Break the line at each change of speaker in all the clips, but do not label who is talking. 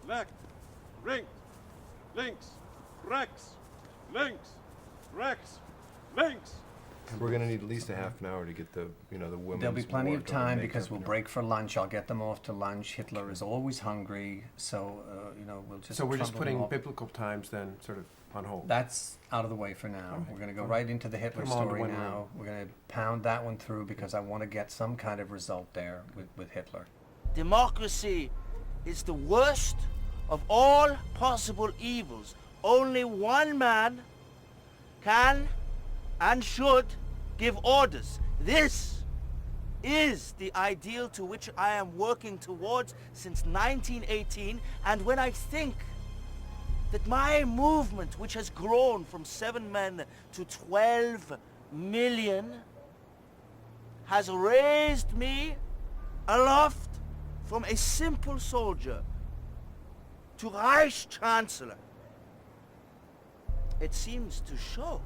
left, ring, links, rechts, links, rechts, links.
We're gonna need at least a half an hour to get the women's.
There'll be plenty
war
of time
done,
because we'll
makeup,
break for lunch. I'll get them off to lunch. Hitler is always hungry, so we'll just.
So we're just
trundle them
putting
off.
biblical times then, sort of on hold.
That's out of the way for now. We're going to go right into the Hitler
Put 'em on to
story
one
now.
room.
We're going to pound that one through because I want to get some kind of result there with Hitler.
Democracy is the worst of all possible evils. Only one man can and should give orders. This is the ideal to which I am working towards since 1918, and when I think that my movement, which has grown from 7 men to 12 million, has raised me aloft from a simple soldier to Reich Chancellor, it seems to show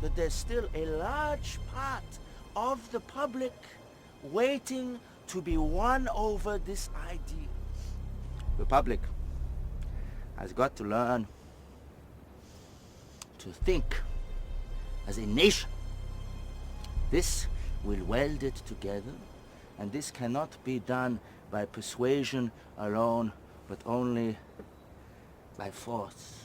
that there's still a large part of the public waiting to be won over this ideal. The public has got to learn to think as a nation. This will weld it together, and this cannot be done by persuasion alone, but only by force.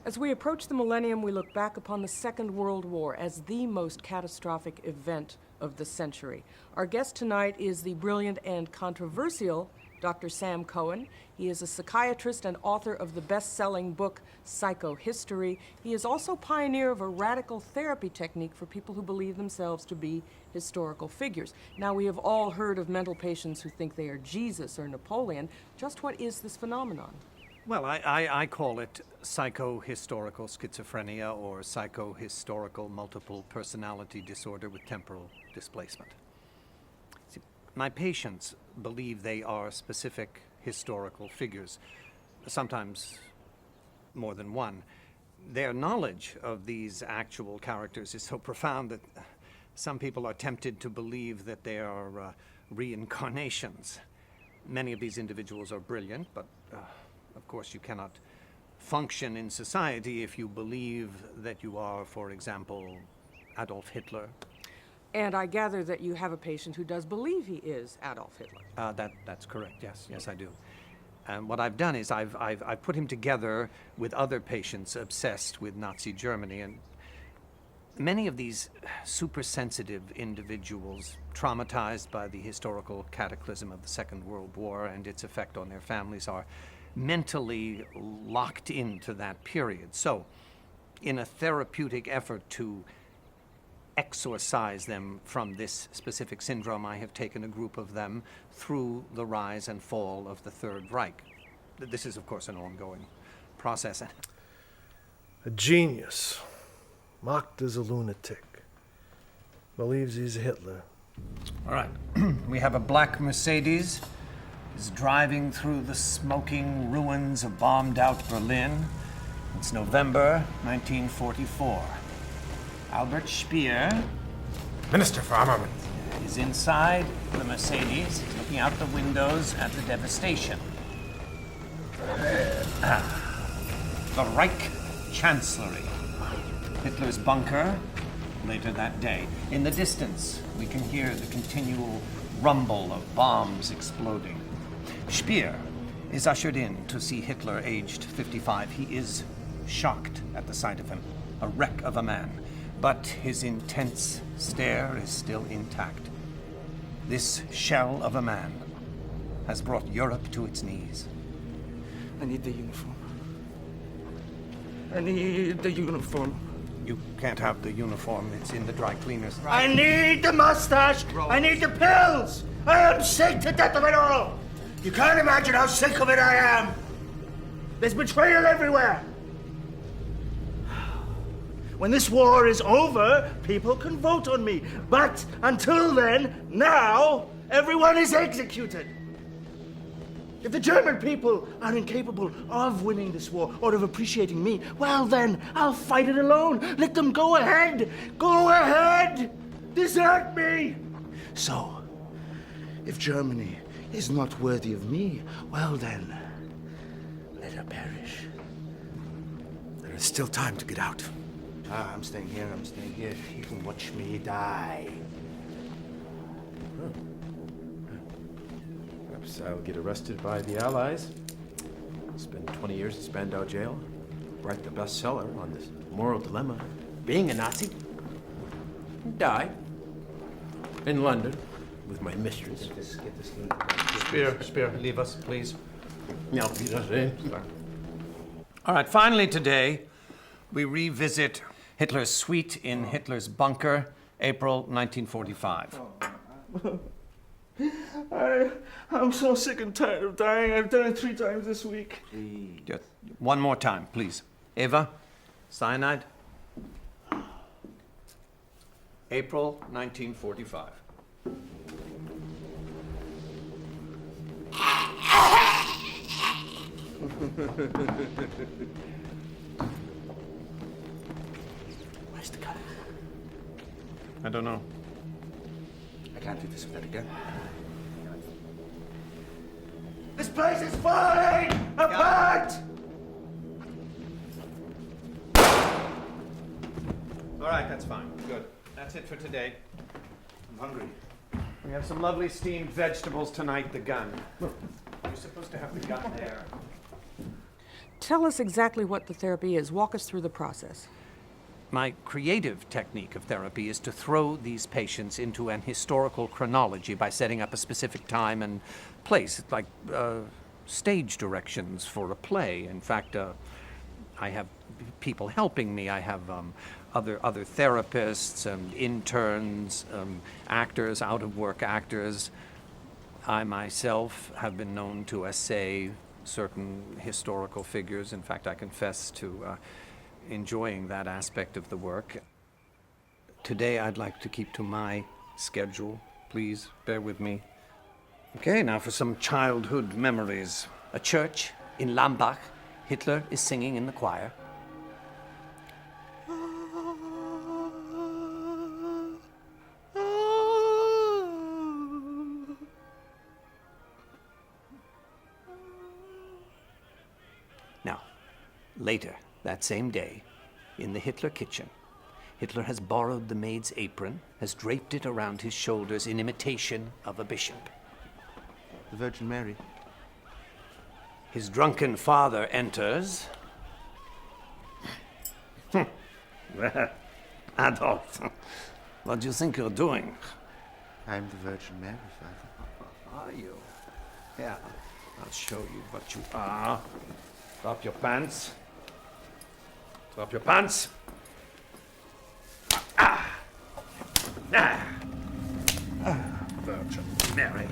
As we approach the millennium, we look back upon the Second World War as the most catastrophic event of the century. Our guest tonight is the brilliant and controversial Dr. Sam Cohen. He is a psychiatrist and author of the best-selling book Psychohistory. He is also pioneer of a radical therapy technique for people who believe themselves to be historical figures. Now, we have all heard of mental patients who think they are Jesus or Napoleon. Just what is this phenomenon?
Well, I call it psychohistorical schizophrenia or psychohistorical multiple personality disorder with temporal displacement. See, my patients believe they are specific historical figures, sometimes more than one. Their knowledge of these actual characters is so profound that some people are tempted to believe that they are reincarnations. Many of these individuals are brilliant, but of course, you cannot function in society if you believe that you are, for example, Adolf Hitler.
And I gather that you have a patient who does believe he is Adolf Hitler.
That's correct, yes, I do. And what I've done is I've put him together with other patients obsessed with Nazi Germany, and many of these super-sensitive individuals, traumatized by the historical cataclysm of the Second World War and its effect on their families, are mentally locked into that period. So, in a therapeutic effort to exorcise them from this specific syndrome, I have taken a group of them through the rise and fall of the Third Reich. This is, of course, an ongoing process.
A genius, mocked as a lunatic, believes he's Hitler.
All right, we have a black Mercedes. Is driving through the smoking ruins of bombed-out Berlin. It's November 1944. Albert Speer
Minister for Armament.
is inside the Mercedes, looking out the windows at the devastation. The Reich Chancellery. Hitler's bunker, later that day. In the distance, we can hear the continual rumble of bombs exploding. Speer is ushered in to see Hitler, aged 55. He is shocked at the sight of him, a wreck of a man, but his intense stare is still intact. This shell of a man has brought Europe to its knees.
I need the uniform. I need the uniform.
You can't have the uniform. It's in the dry cleaners.
I need the mustache. I need the pills. I am sick to death of it all. You can't imagine how sick of it I am. There's betrayal everywhere. When this war is over, people can vote on me. But until then, now, everyone is executed. If the German people are incapable of winning this war or of appreciating me, well then, I'll fight it alone. Let them go ahead. Go ahead. Desert me. So, If Germany is not worthy of me, well then, let her perish.
There is still time to get out.
I'm staying here. You can watch me die.
Perhaps I'll get arrested by the Allies, spend 20 years in Spandau jail, write the bestseller on this moral dilemma, being a Nazi, and die in London with my mistress.
Get this
Spear, leave us, please.
Ja, auf Wiedersehen.
All right, finally today, we revisit Hitler's suite in Hitler's bunker, April 1945.
I'm so sick and tired of dying. I've done it 3 times this week.
Just one more time, please. Eva, cyanide. April 1945.
Where's the gun?
I don't know.
I can't do this with that again. This place is falling apart!
All right, that's fine. Good. That's it for today.
I'm hungry.
We have some lovely steamed vegetables tonight. The gun. You're supposed to have the gun there.
Tell us exactly what the therapy is. Walk us through the process.
My creative technique of therapy is to throw these patients into an historical chronology by setting up a specific time and place. It's like stage directions for a play. In fact, I have people helping me. I have other therapists and interns, actors, out-of-work actors. I myself have been known to essay certain historical figures. In fact, I confess to enjoying that aspect of the work. Today, I'd like to keep to my schedule. Please bear with me. Okay, now for some childhood memories. A church in Lambach. Hitler is singing in the choir. Now, later that same day, in the Hitler kitchen, Hitler has borrowed the maid's apron, has draped it around his shoulders in imitation of a bishop.
The Virgin Mary.
His drunken father enters. Adolf, what do you think you're doing?
I'm the Virgin Mary, Father.
Are you? Yeah, I'll show you what you are. Drop your pants. Drop your pants. Virgin Mary.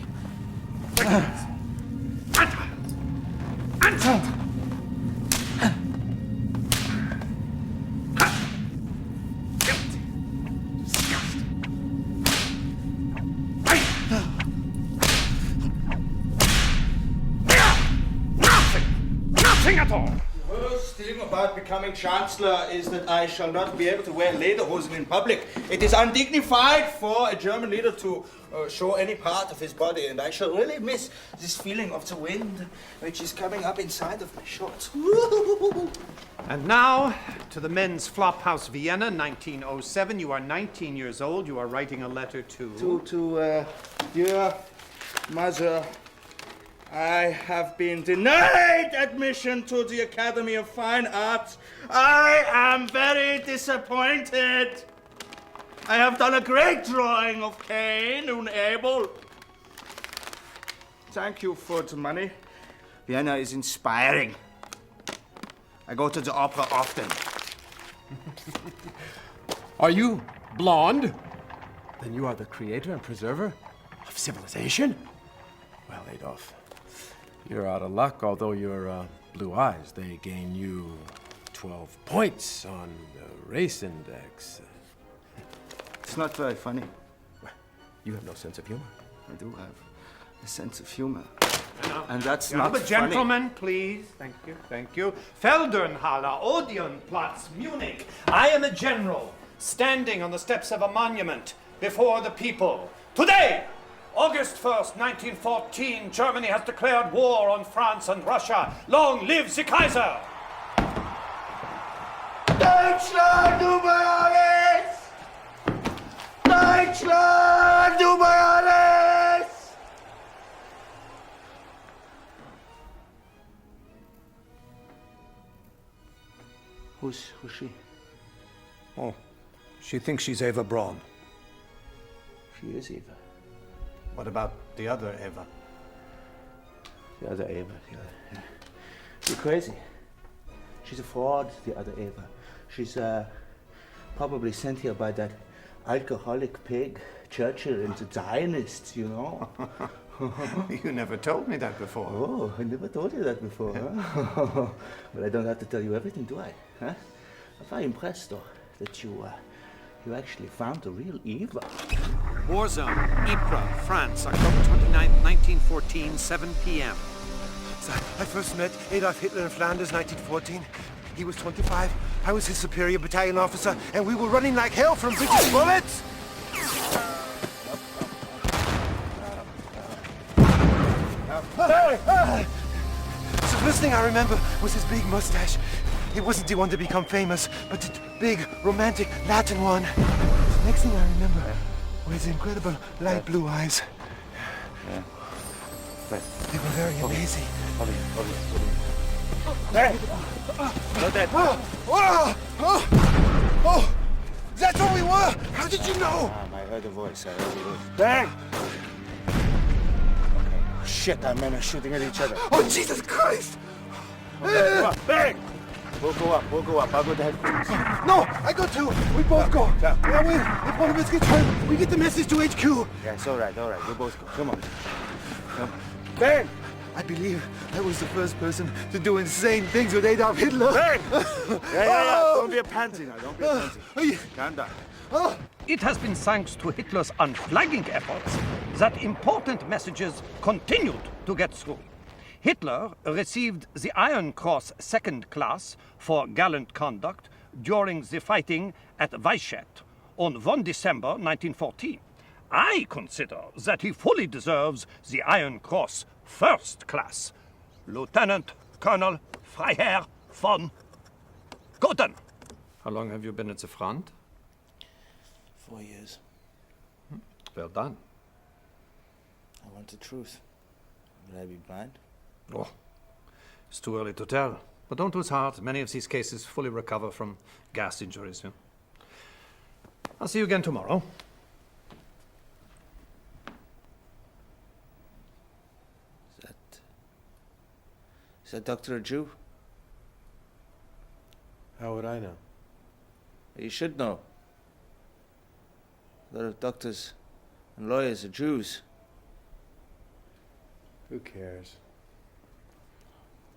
Nothing at all.
The worst thing about becoming Chancellor is that I shall not be able to wear lederhosen in public. It is undignified for a German leader to show any part of his body, and I shall really miss this feeling of the wind which is coming up inside of my shorts.
And now, to the men's flophouse Vienna, 1907. You are 19 years old. You are writing a letter to...
Dear Mother, I have been denied admission to the Academy of Fine Arts. I am very disappointed. I have done a great drawing of Cain and Abel. Thank you for the money. Vienna is inspiring. I go to the opera often.
Are you blonde? Then you are the creator and preserver of civilization? Well, Adolf, you're out of luck, although your blue eyes, they gain you 12 points on the race index.
It's not very funny.
You have no sense of humor.
I do have a sense of humor. And that's
Now,
not
the
funny.
gentlemen, please. Thank you, thank you. Feldernhalle, Odeonplatz, Munich. I am a general standing on the steps of a monument before the people. Today, August 1st, 1914, Germany has declared war on France and Russia. Long live the Kaiser!
Deutschland über alles! Deutschland über alles! Who's she?
Oh, she thinks she's Eva Braun.
She is Eva.
What about the other Eva?
The other Eva. You're crazy. She's a fraud, the other Eva. She's probably sent here by that alcoholic pig, Churchill, and the Zionists, you know?
You never told me that before.
Oh, I never told you that before, huh? But I don't have to tell you everything, do I? Huh? I'm very impressed, though, that you actually found the real Eva.
War Zone, Ypres, France, October 29, 1914, 7 p.m.
I first met Adolf Hitler in Flanders, 1914. He was 25. I was his superior battalion officer, and we were running like hell from British bullets. So the first thing I remember was his big mustache. It wasn't the one to become famous, but the big, romantic Latin one. The next thing I remember were his incredible light blue eyes. They were very amazing. Oh, that's what we were! How did you know?
I heard a voice. Bang! Shit, our men are shooting at each other.
Oh, Jesus Christ!
Come on, bang! We'll go up. I'll go to headquarters.
No, I go too. We both go. Yeah, wait. If one of us gets hurt, we get the message to HQ.
Yeah, it's all right. We'll both go. Come on. Bang!
I believe I was the first person to do insane things with Adolf Hitler.
Bang! Yeah. Don't be a pansy now. Don't be a pansy. Calm down.
It has been thanks to Hitler's unflagging efforts that important messages continued to get through. Hitler received the Iron Cross Second Class for gallant conduct during the fighting at Weichet on 1 December 1914. I consider that he fully deserves the Iron Cross First Class. Lieutenant Colonel Freiherr von Gothen. How long have you been at the front?
4 years.
Well done.
I want the truth. Will I be blind?
Oh, it's too early to tell. But don't lose heart. Many of these cases fully recover from gas injuries. Yeah? I'll see you again tomorrow.
Is that doctor a Jew?
How would I know?
You should know. A lot of doctors and lawyers are Jews.
Who cares?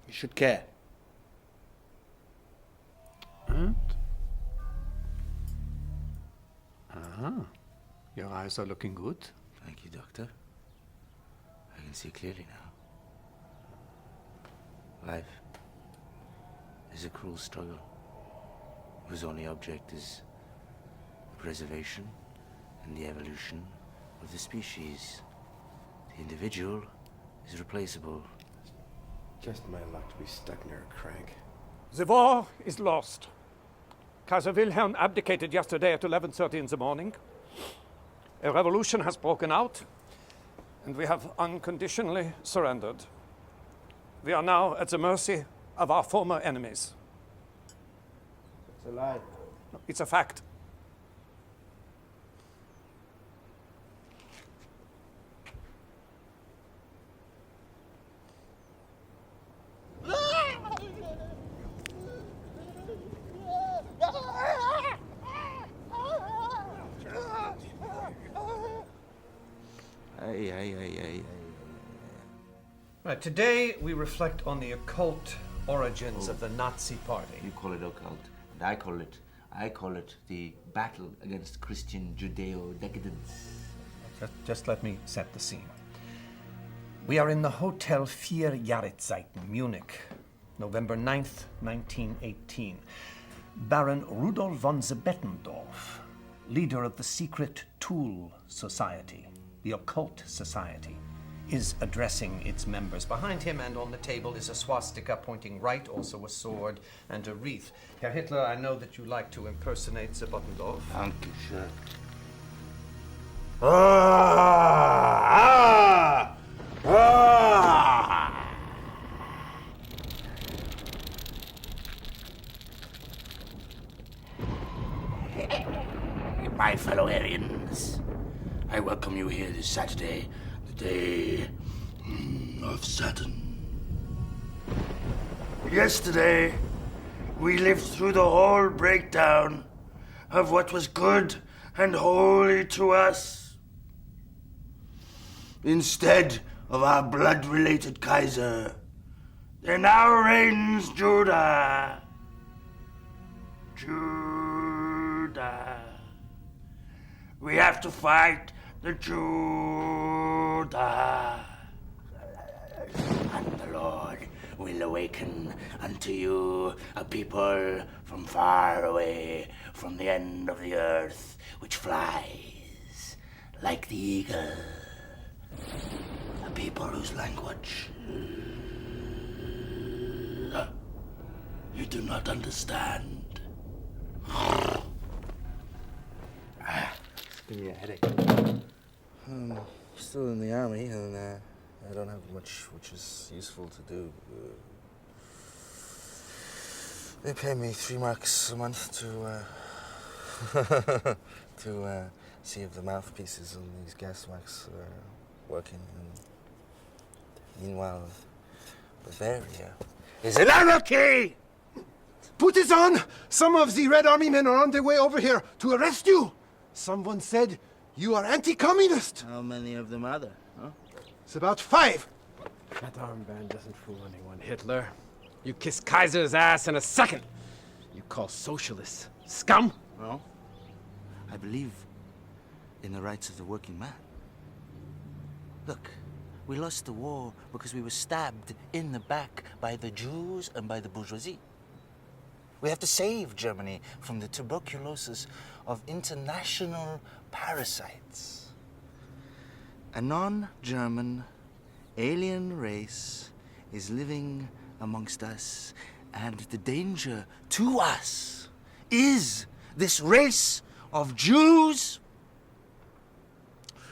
You should care.
And? Your eyes are looking good.
Thank you, Doctor. I can see clearly now. Life is a cruel struggle whose only object is the preservation and the evolution of the species. The individual is replaceable.
Just my luck to be stuck near a crank.
The war is lost. Kaiser Wilhelm abdicated yesterday at 11:30 in the morning. A revolution has broken out, and we have unconditionally surrendered. We are now at the mercy of our former enemies.
It's a lie.
No, it's a fact. Right, today we reflect on the occult origins of the Nazi Party.
You call it occult, and I call it the battle against Christian Judeo-decadence.
Just let me set the scene. We are in the Hotel 4 Jahreszeiten, Munich, November 9th, 1918. Baron Rudolf von Bettendorf, leader of the secret Tool Society,
the occult society, is addressing its members. Behind him and on the table is a swastika pointing right, also a sword and a wreath. Herr Hitler, I know that you like to impersonate the Bottendorf.
Dankeschön.
My fellow Aryans, I welcome you here this Saturday, the day of Saturn. Yesterday, we lived through the whole breakdown of what was good and holy to us. Instead of our blood-related Kaiser, there now reigns Judah. Judah. We have to fight the Judah. And the Lord will awaken unto you a people from far away, from the end of the earth, which flies like the eagle. A people whose language you do not understand.
Give me a headache. Still in the army, and I don't have much which is useful to do. They pay me 3 marks a month to see if the mouthpieces on these gas masks are working. And meanwhile, Bavaria is an anarchy!
Put it on! Some of the Red Army men are on their way over here to arrest you! Someone said you are anti-communist!
How many of them are there, huh?
It's about 5! That armband doesn't fool anyone, Hitler. You kiss Kaiser's ass in a second! You call socialists scum?
Well, I believe in the rights of the working man. Look, we lost the war because we were stabbed in the back by the Jews and by the bourgeoisie. We have to save Germany from the tuberculosis of international parasites. A non-German alien race is living amongst us, and the danger to us is this race of Jews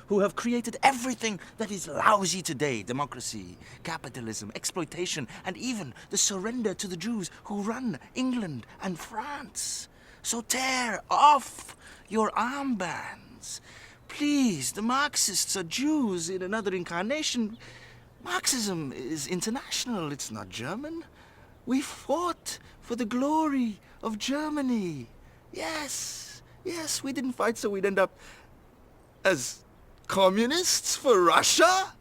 who have created everything that is lousy today: democracy, capitalism, exploitation, and even the surrender to the Jews who run England and France. So tear off your armbands. Please, the Marxists are Jews in another incarnation. Marxism is international, it's not German. We fought for the glory of Germany. Yes, we didn't fight so we'd end up as communists for Russia?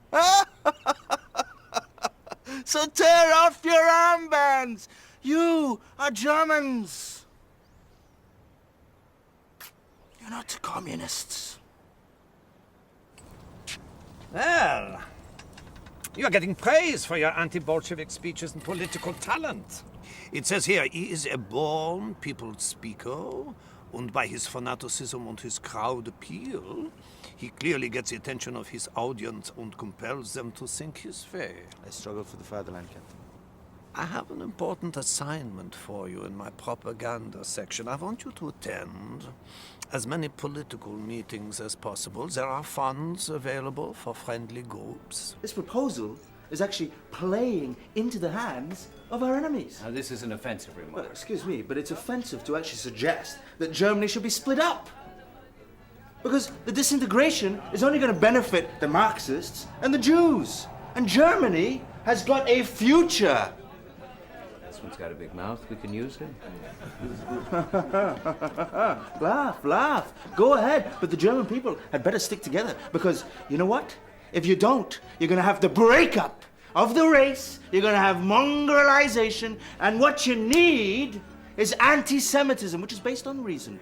So tear off your armbands. You are Germans. You're not communists.
Well, you're getting praise for your anti-Bolshevik speeches and political talent. It says here, he is a born people's speaker, and by his fanaticism and his crowd appeal, he clearly gets the attention of his audience and compels them to think his way.
I struggle for the fatherland, Captain.
I have an important assignment for you in my propaganda section. I want you to attend as many political meetings as possible. There are funds available for friendly groups.
This proposal is actually playing into the hands of our enemies.
Now, this is an offensive remark.
Well, excuse me, but it's offensive to actually suggest that Germany should be split up. Because the disintegration is only going to benefit the Marxists and the Jews. And Germany has got a future.
This one's got a big mouth. We can use him.
Laugh. Go ahead. But the German people had better stick together. Because, you know what? If you don't, you're going to have the breakup of the race. You're going to have mongrelization. And what you need is anti-Semitism, which is based on reason.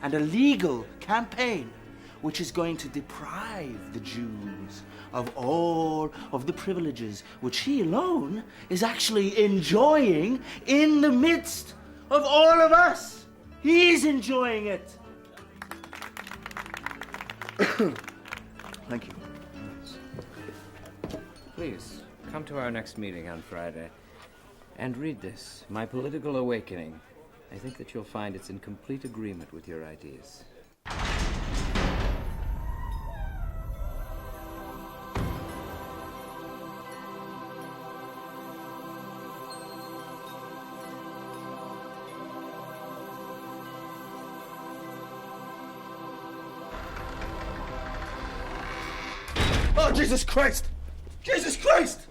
And a legal campaign which is going to deprive the Jews of all of the privileges which he alone is actually enjoying in the midst of all of us. He's enjoying it.
Thank you.
Please, come to our next meeting on Friday and read this, My Political Awakening. I think that you'll find it's in complete agreement with your ideas.
Oh, Jesus Christ! Jesus Christ!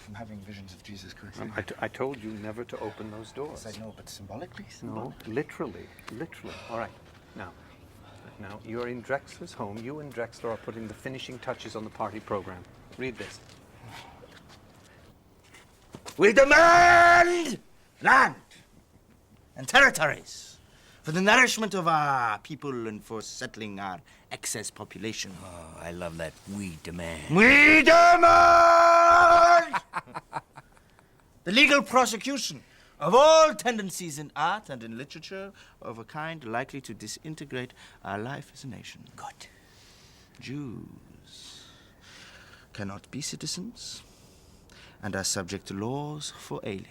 I'm having visions of Jesus Christ.
I told you never to open those doors.
Yes, I know, but symbolically?
No, literally. All right. Now, you're in Drexler's home. You and Drexler are putting the finishing touches on the party program. Read this.
We demand land and territories for the nourishment of our people and for settling our excess population.
Oh, I love that. We demand.
We demand the legal prosecution of all tendencies in art and in literature of a kind likely to disintegrate our life as a nation.
Good.
Jews cannot be citizens and are subject to laws for aliens.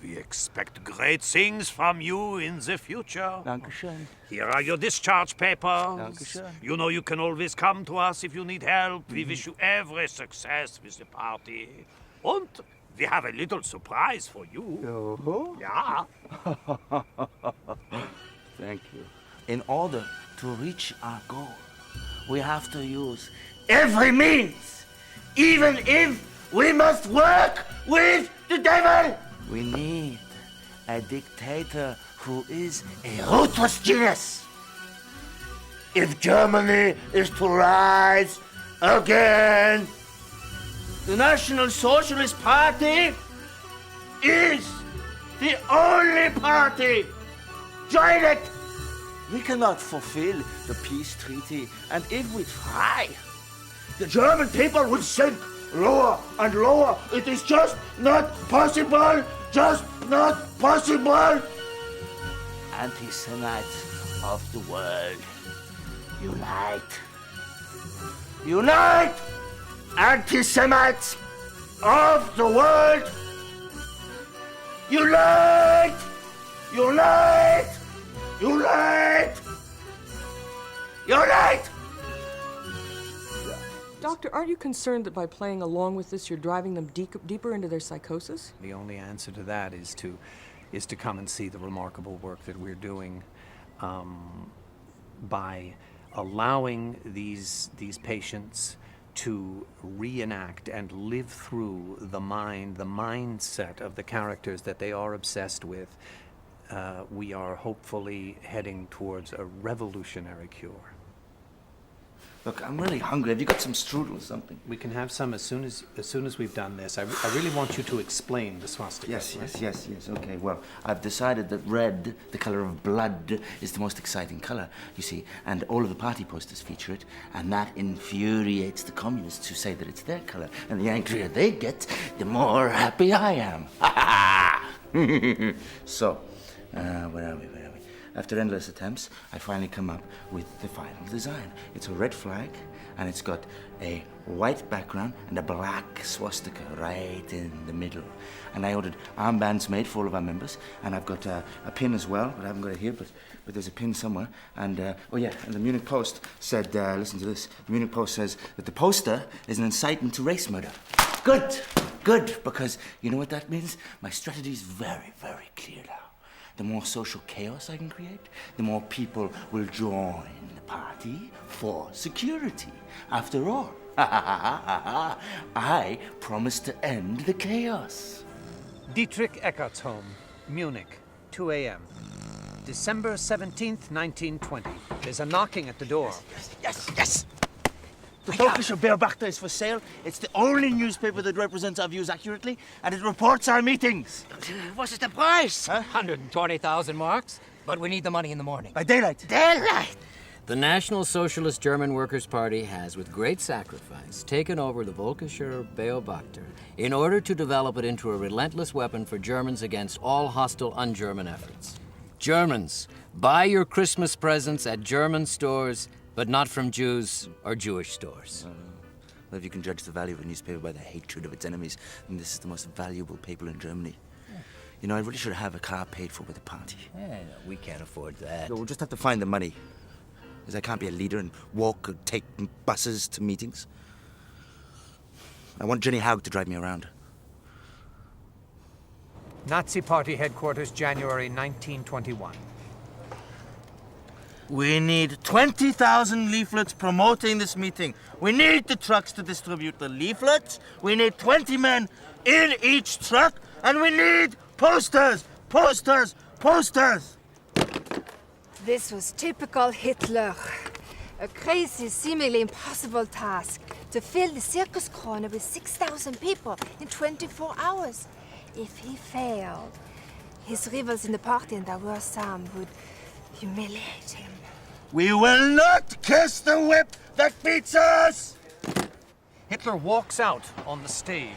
We expect great things from you in the future.
Dankeschön.
Here are your discharge papers.
Dankeschön.
You know you can always come to us if you need help. We wish you every success with the party. And we have a little surprise for you.
Oh.
Yeah.
Thank you. In order to reach our goal, we have to use every means, even if we must work with the devil. We need a dictator who is a ruthless genius. If Germany is to rise again, the National Socialist Party is the only party. Join it! We cannot fulfill the peace treaty, and if we try, the German people will sink lower and lower. It is just not possible. Just not possible. Anti-Semites of the world, unite. Unite! Anti-Semites of the world, unite! Unite! Unite! Unite!
Doctor, aren't you concerned that by playing along with this, you're driving them deeper into their psychosis?
The only answer to that is to come and see the remarkable work that we're doing by allowing these patients to reenact and live through the mindset of the characters that they are obsessed with. We are hopefully heading towards a revolutionary cure.
Look, I'm really hungry. Have you got some strudel or something?
We can have some as soon as we've done this. I really want you to explain the swastika.
Yes. Okay, well, I've decided that red, the color of blood, is the most exciting color, you see, and all of the party posters feature it, and that infuriates the communists who say that it's their color, and the angrier they get, the more happy I am. So, where are we? After endless attempts, I finally come up with the final design. It's a red flag, and it's got a white background and a black swastika right in the middle. And I ordered armbands made for all of our members, and I've got a pin as well, but I haven't got it here, but there's a pin somewhere. And, and the Munich Post said, listen to this, the Munich Post says that the poster is an incitement to race murder. Good, because you know what that means? My strategy is very, very clear now. The more social chaos I can create, the more people will join the party for security. After all, I promised to end the chaos.
Dietrich Eckart's home, Munich, 2 a.m. December 17th, 1920. There's a knocking at the door.
Yes. The Völkische Beobachter is for sale. It's the only newspaper that represents our views accurately, and it reports our meetings.
What is the price?
Huh?
120,000 marks, but we need the money in the morning.
By daylight.
The National Socialist German Workers' Party has, with great sacrifice, taken over the Völkischer Beobachter in order to develop it into a relentless weapon for Germans against all hostile un-German efforts. Germans, buy your Christmas presents at German stores, but not from Jews or Jewish stores.
Well, if you can judge the value of a newspaper by the hatred of its enemies, then this is the most valuable paper in Germany. You know, I really should have a car paid for by the party.
Yeah, we can't afford that.
We'll just have to find the money. Because I can't be a leader and walk or take buses to meetings. I want Jenny Haug to drive me around.
Nazi Party headquarters, January 1921.
We need 20,000 leaflets promoting this meeting. We need the trucks to distribute the leaflets. We need 20 men in each truck. And we need posters, posters, posters.
This was typical Hitler. A crazy, seemingly impossible task to fill the circus corner with 6,000 people in 24 hours. If he failed, his rivals in the party, and there were some, would humiliate him.
We will not kiss the whip that beats us!
Hitler walks out on the stage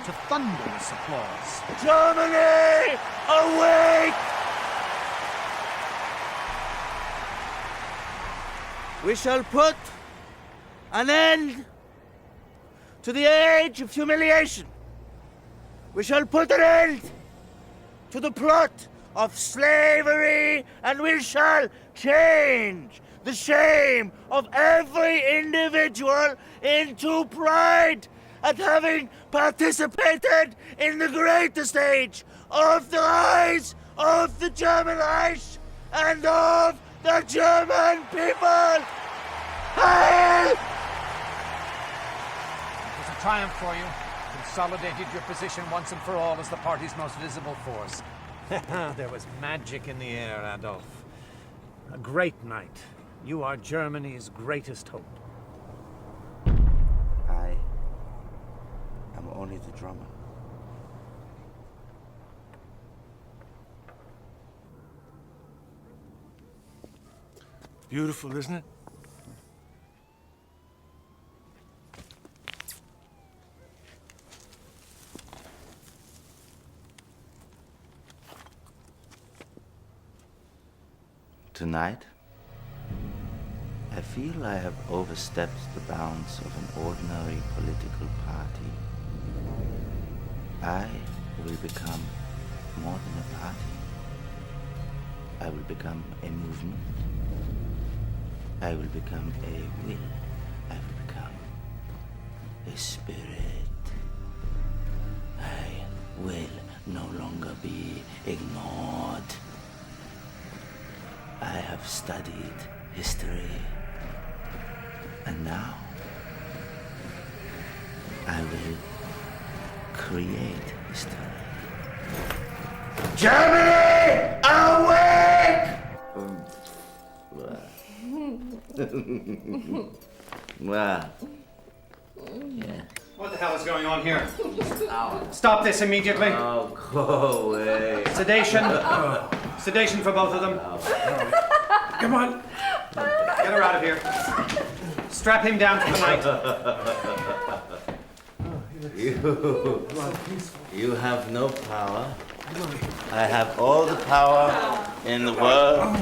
to thunderous applause.
Germany, awake! We shall put an end to the age of humiliation. We shall put an end to the plot of slavery, and we shall change the shame of every individual into pride at having participated in the greatest age of the rise of the German Reich and of the German people. Heil!
It was a triumph for you. Consolidated your position once and for all as the party's most visible force. There was magic in the air, Adolf. A great night. You are Germany's greatest hope.
I am only the drummer.
Beautiful, isn't it?
Tonight, I feel I have overstepped the bounds of an ordinary political party. I will become more than a party. I will become a movement. I will become a will. I will become a spirit. I will no longer be ignored. I have studied history, and now I will create history. Germany, awake! Well, yeah.
What the hell is going on here? Stop this immediately.
Oh, go away.
Sedation. Sedation for both of them.
Come on.
Get her out of here. Strap him down for the night.
You have no power. I have all the power in the world.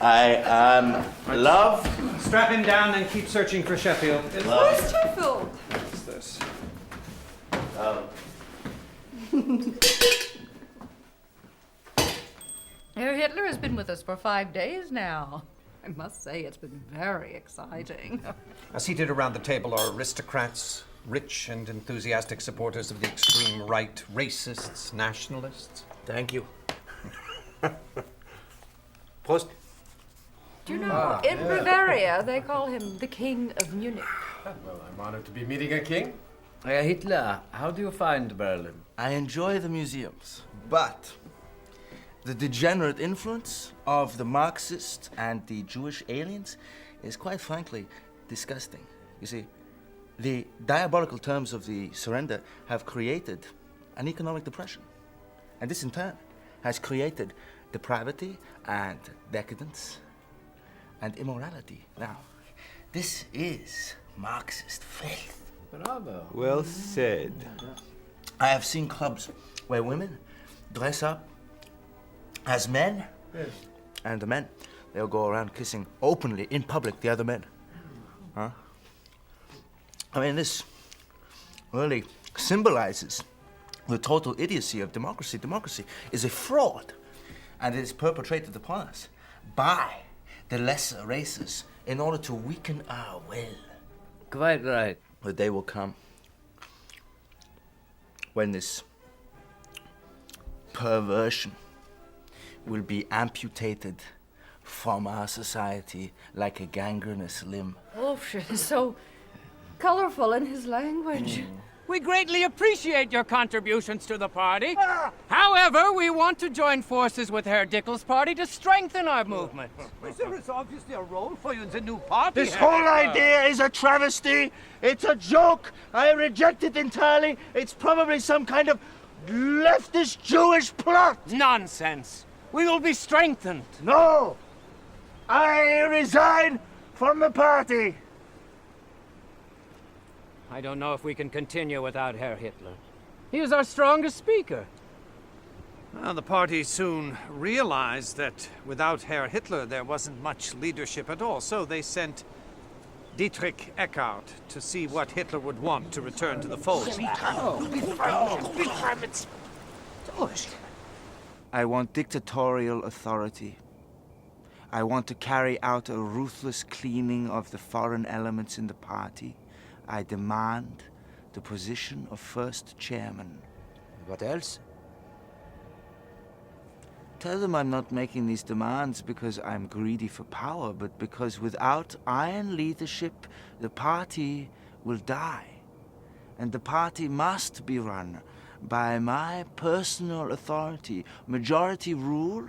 I am love.
Strap him down and keep searching for Sheffield.
Where's Sheffield?
What's this?
Herr Hitler has been with us for 5 days now. I must say it's been very exciting.
Seated around the table are aristocrats, rich and enthusiastic supporters of the extreme right, racists, nationalists.
Thank you. Prost.
Do you know, in Bavaria, they call him the King of Munich.
Well, I'm honored to be meeting a king.
Hitler, how do you find Berlin?
I enjoy the museums, but the degenerate influence of the Marxists and the Jewish aliens is quite frankly disgusting. You see, the diabolical terms of the surrender have created an economic depression. And this in turn has created depravity and decadence and immorality. Now, this is Marxist filth.
Bravo.
Well said.
I have seen clubs where women dress up
as men.
Yes.
And the men, they'll go around kissing openly in public the other men. Huh? I mean, this really symbolizes the total idiocy of democracy. Democracy is a fraud, and it is perpetrated upon us by the lesser races in order to weaken our will.
Quite right.
The day will come when this perversion will be amputated from our society like a gangrenous limb.
Wolfshire is so colorful in his language.
We greatly appreciate your contributions to the party. However, we want to join forces with Herr Dickel's party to strengthen our movement.
There is obviously a role for you in the new party.
This whole idea is a travesty. It's a joke. I reject it entirely. It's probably some kind of leftist Jewish plot.
Nonsense. We will be strengthened.
No! I resign from the party.
I don't know if we can continue without Herr Hitler. He is our strongest speaker.
Well, the party soon realized that without Herr Hitler there wasn't much leadership at all, so they sent Dietrich Eckart to see what Hitler would want to return to the fold.
I want dictatorial authority. I want to carry out a ruthless cleaning of the foreign elements in the party. I demand the position of first chairman.
What else?
Tell them I'm not making these demands because I'm greedy for power, but because without iron leadership, the party will die. And the party must be run by my personal authority. Majority rule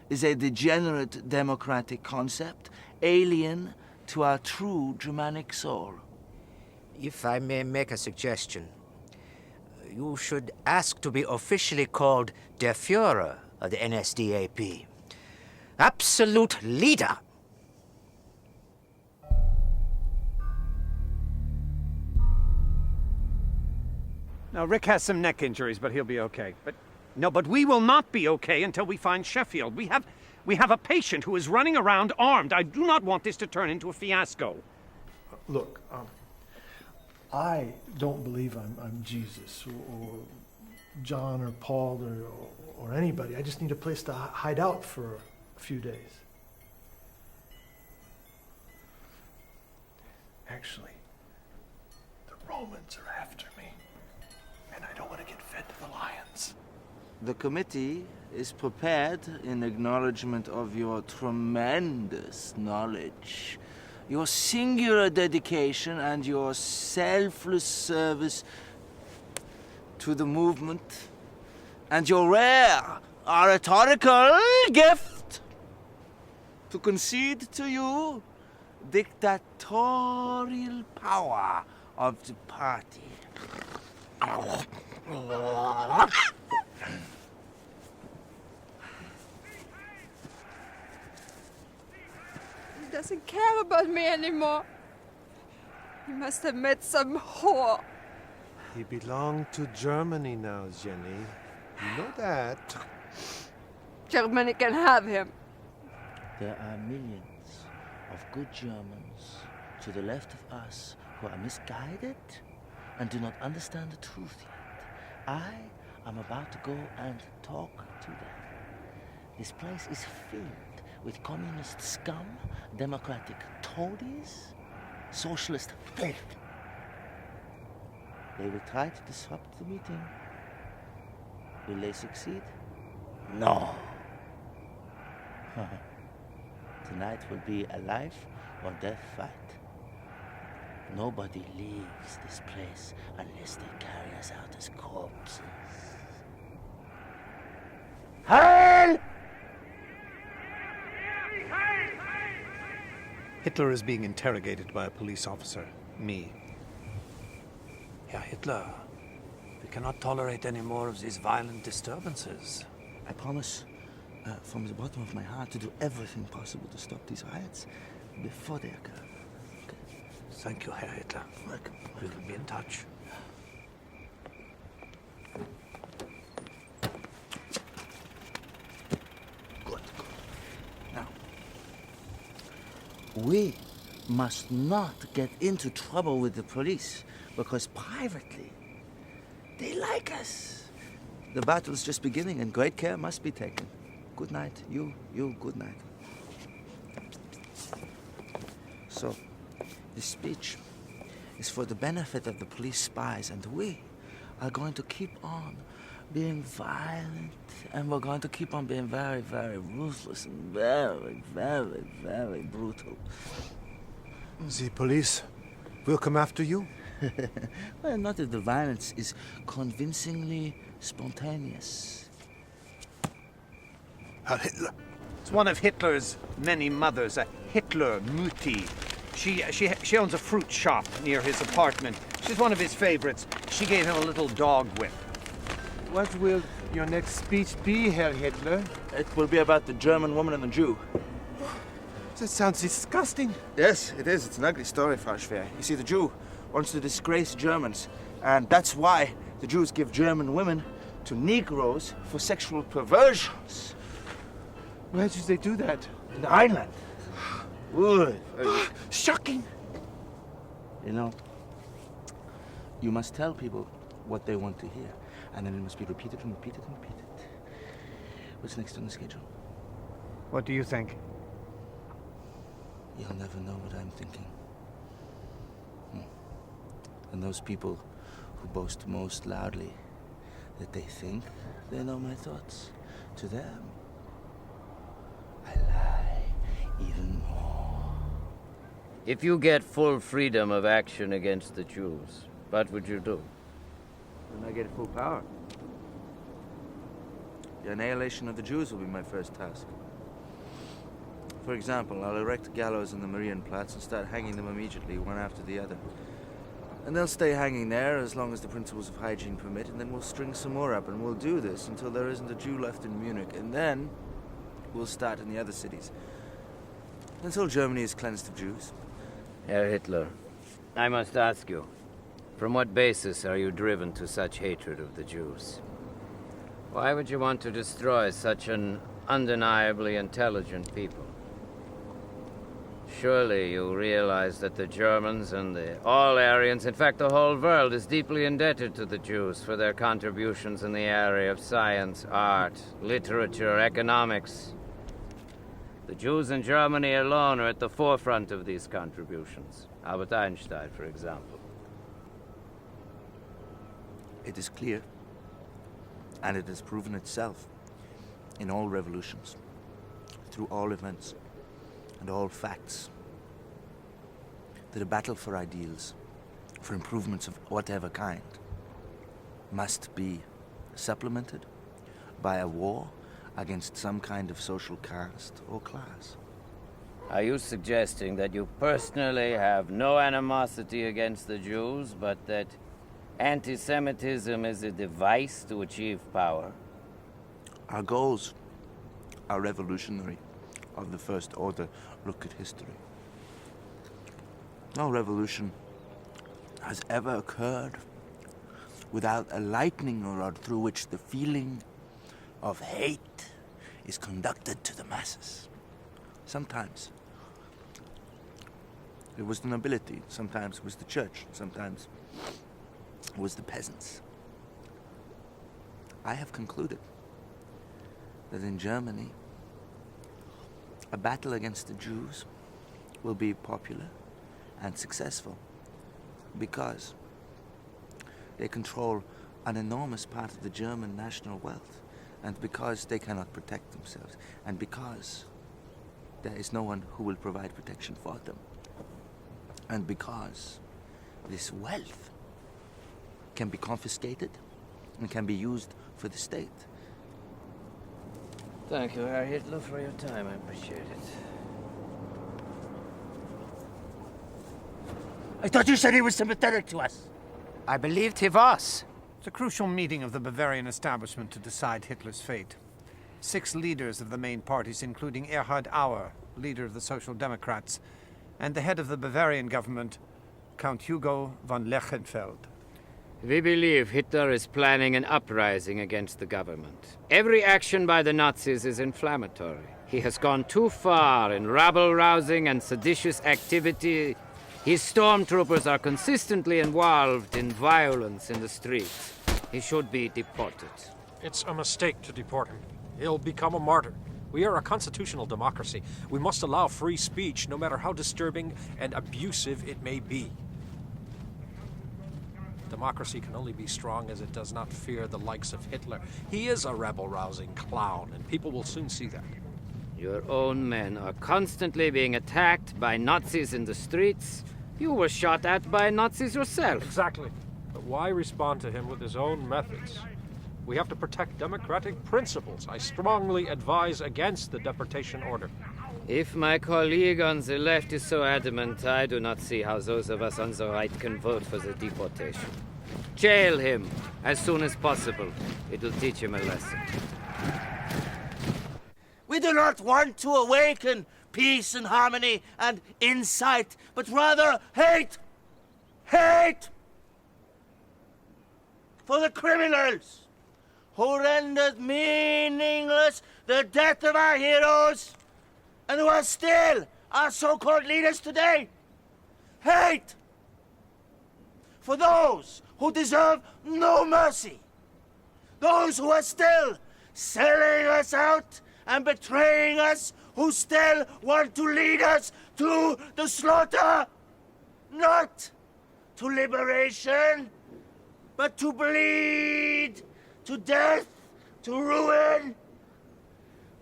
is a degenerate democratic concept, alien to our true Germanic soul.
If I may make a suggestion, you should ask to be officially called Der Führer of the NSDAP. Absolute leader.
Now, Rick has some neck injuries, but he'll be okay. But we will not be okay until we find Sheffield. We have a patient who is running around armed. I do not want this to turn into a fiasco.
Look, I don't believe I'm Jesus or John or Paul or anybody. I just need a place to hide out for a few days. Actually, the Romans are after me, and I don't want to get fed to the lions.
The committee is prepared in acknowledgement of your tremendous knowledge, your singular dedication, and your selfless service to the movement, and your rare oratorical gift to concede to you dictatorial power of the party.
He doesn't care about me anymore. He must have met some whore.
He belonged to Germany now, Jenny. You know that.
Germany can have him.
There are millions of good Germans to the left of us who are misguided and do not understand the truth yet. I am about to go and talk to them. This place is filled with communist scum, democratic toadies, socialist filth. They will try to disrupt the meeting. Will they succeed? No. Tonight will be a life or death fight. Nobody leaves this place unless they carry us out as corpses. Heil!
Hitler is being interrogated by a police officer, me.
Herr Hitler, we cannot tolerate any more of these violent disturbances.
I promise, from the bottom of my heart, to do everything possible to stop these riots before they occur. Okay.
Thank you, Herr Hitler.
Welcome.
We will be in touch.
We must not get into trouble with the police, because privately, they like us. The battle's just beginning and great care must be taken. Good night. You, good night. So, this speech is for the benefit of the police spies, and we are going to keep on being violent, and we're going to keep on being very, very ruthless and very, very, very brutal.
The police will come after you?
Well, not if the violence is convincingly spontaneous.
Hitler.
It's one of Hitler's many mothers, a Hitler Mutti. She owns a fruit shop near his apartment. She's one of his favorites. She gave him a little dog whip.
What will your next speech be, Herr Hitler?
It will be about the German woman and the Jew.
That sounds disgusting.
Yes, it is. It's an ugly story, Frau Schwer. You see, the Jew wants to disgrace Germans, and that's why the Jews give German women to Negroes for sexual perversions.
Where did they do that?
In Ireland. Good.
Shocking.
You know, you must tell people what they want to hear, and then it must be repeated and repeated and repeated. What's next on the schedule?
What do you think?
You'll never know what I'm thinking. And those people who boast most loudly that they think they know my thoughts, to them, I lie even more.
If you get full freedom of action against the Jews, what would you do?
When I get full power, the annihilation of the Jews will be my first task. For example, I'll erect gallows in the Marienplatz and start hanging them immediately, one after the other. And they'll stay hanging there as long as the principles of hygiene permit, and then we'll string some more up, and we'll do this until there isn't a Jew left in Munich, and then we'll start in the other cities. Until Germany is cleansed of Jews.
Herr Hitler, I must ask you, from what basis are you driven to such hatred of the Jews? Why would you want to destroy such an undeniably intelligent people? Surely you realize that the Germans and all Aryans, in fact the whole world, is deeply indebted to the Jews for their contributions in the area of science, art, literature, economics. The Jews in Germany alone are at the forefront of these contributions. Albert Einstein, for example.
It is clear, and it has proven itself in all revolutions, through all events, and all facts, that a battle for ideals, for improvements of whatever kind, must be supplemented by a war against some kind of social caste or class.
Are you suggesting that you personally have no animosity against the Jews, but that anti-Semitism is a device to achieve power?
Our goals are revolutionary, of the first order. Look at history. No revolution has ever occurred without a lightning rod through which the feeling of hate is conducted to the masses. Sometimes it was the nobility, sometimes it was the church, sometimes it was the peasants. I have concluded that in Germany, a battle against the Jews will be popular and successful because they control an enormous part of the German national wealth, and because they cannot protect themselves, and because there is no one who will provide protection for them, and because this wealth can be confiscated and can be used for the state.
Thank you, Herr Hitler, for your time. I appreciate it.
I thought you said he was sympathetic to us.
I believed he was.
It's a crucial meeting of the Bavarian establishment to decide Hitler's fate. 6 leaders of the main parties, including Erhard Auer, leader of the Social Democrats, and the head of the Bavarian government, Count Hugo von Lerchenfeld.
We believe Hitler is planning an uprising against the government. Every action by the Nazis is inflammatory. He has gone too far in rabble-rousing and seditious activity. His stormtroopers are consistently involved in violence in the streets. He should be deported.
It's a mistake to deport him. He'll become a martyr. We are a constitutional democracy. We must allow free speech, no matter how disturbing and abusive it may be. Democracy can only be strong as it does not fear the likes of Hitler. He is a rebel-rousing clown, and people will soon see that.
Your own men are constantly being attacked by Nazis in the streets. You were shot at by Nazis yourself.
Exactly. But why respond to him with his own methods? We have to protect democratic principles. I strongly advise against the deportation order.
If my colleague on the left is so adamant, I do not see how those of us on the right can vote for the deportation. Jail him as soon as possible. It will teach him a lesson.
We do not want to awaken peace and harmony and insight, but rather hate. Hate for the criminals who rendered meaningless the death of our heroes and who are still our so-called leaders today. Hate for those who deserve no mercy. Those who are still selling us out and betraying us, who still want to lead us to the slaughter. Not to liberation, but to bleed, to death, to ruin.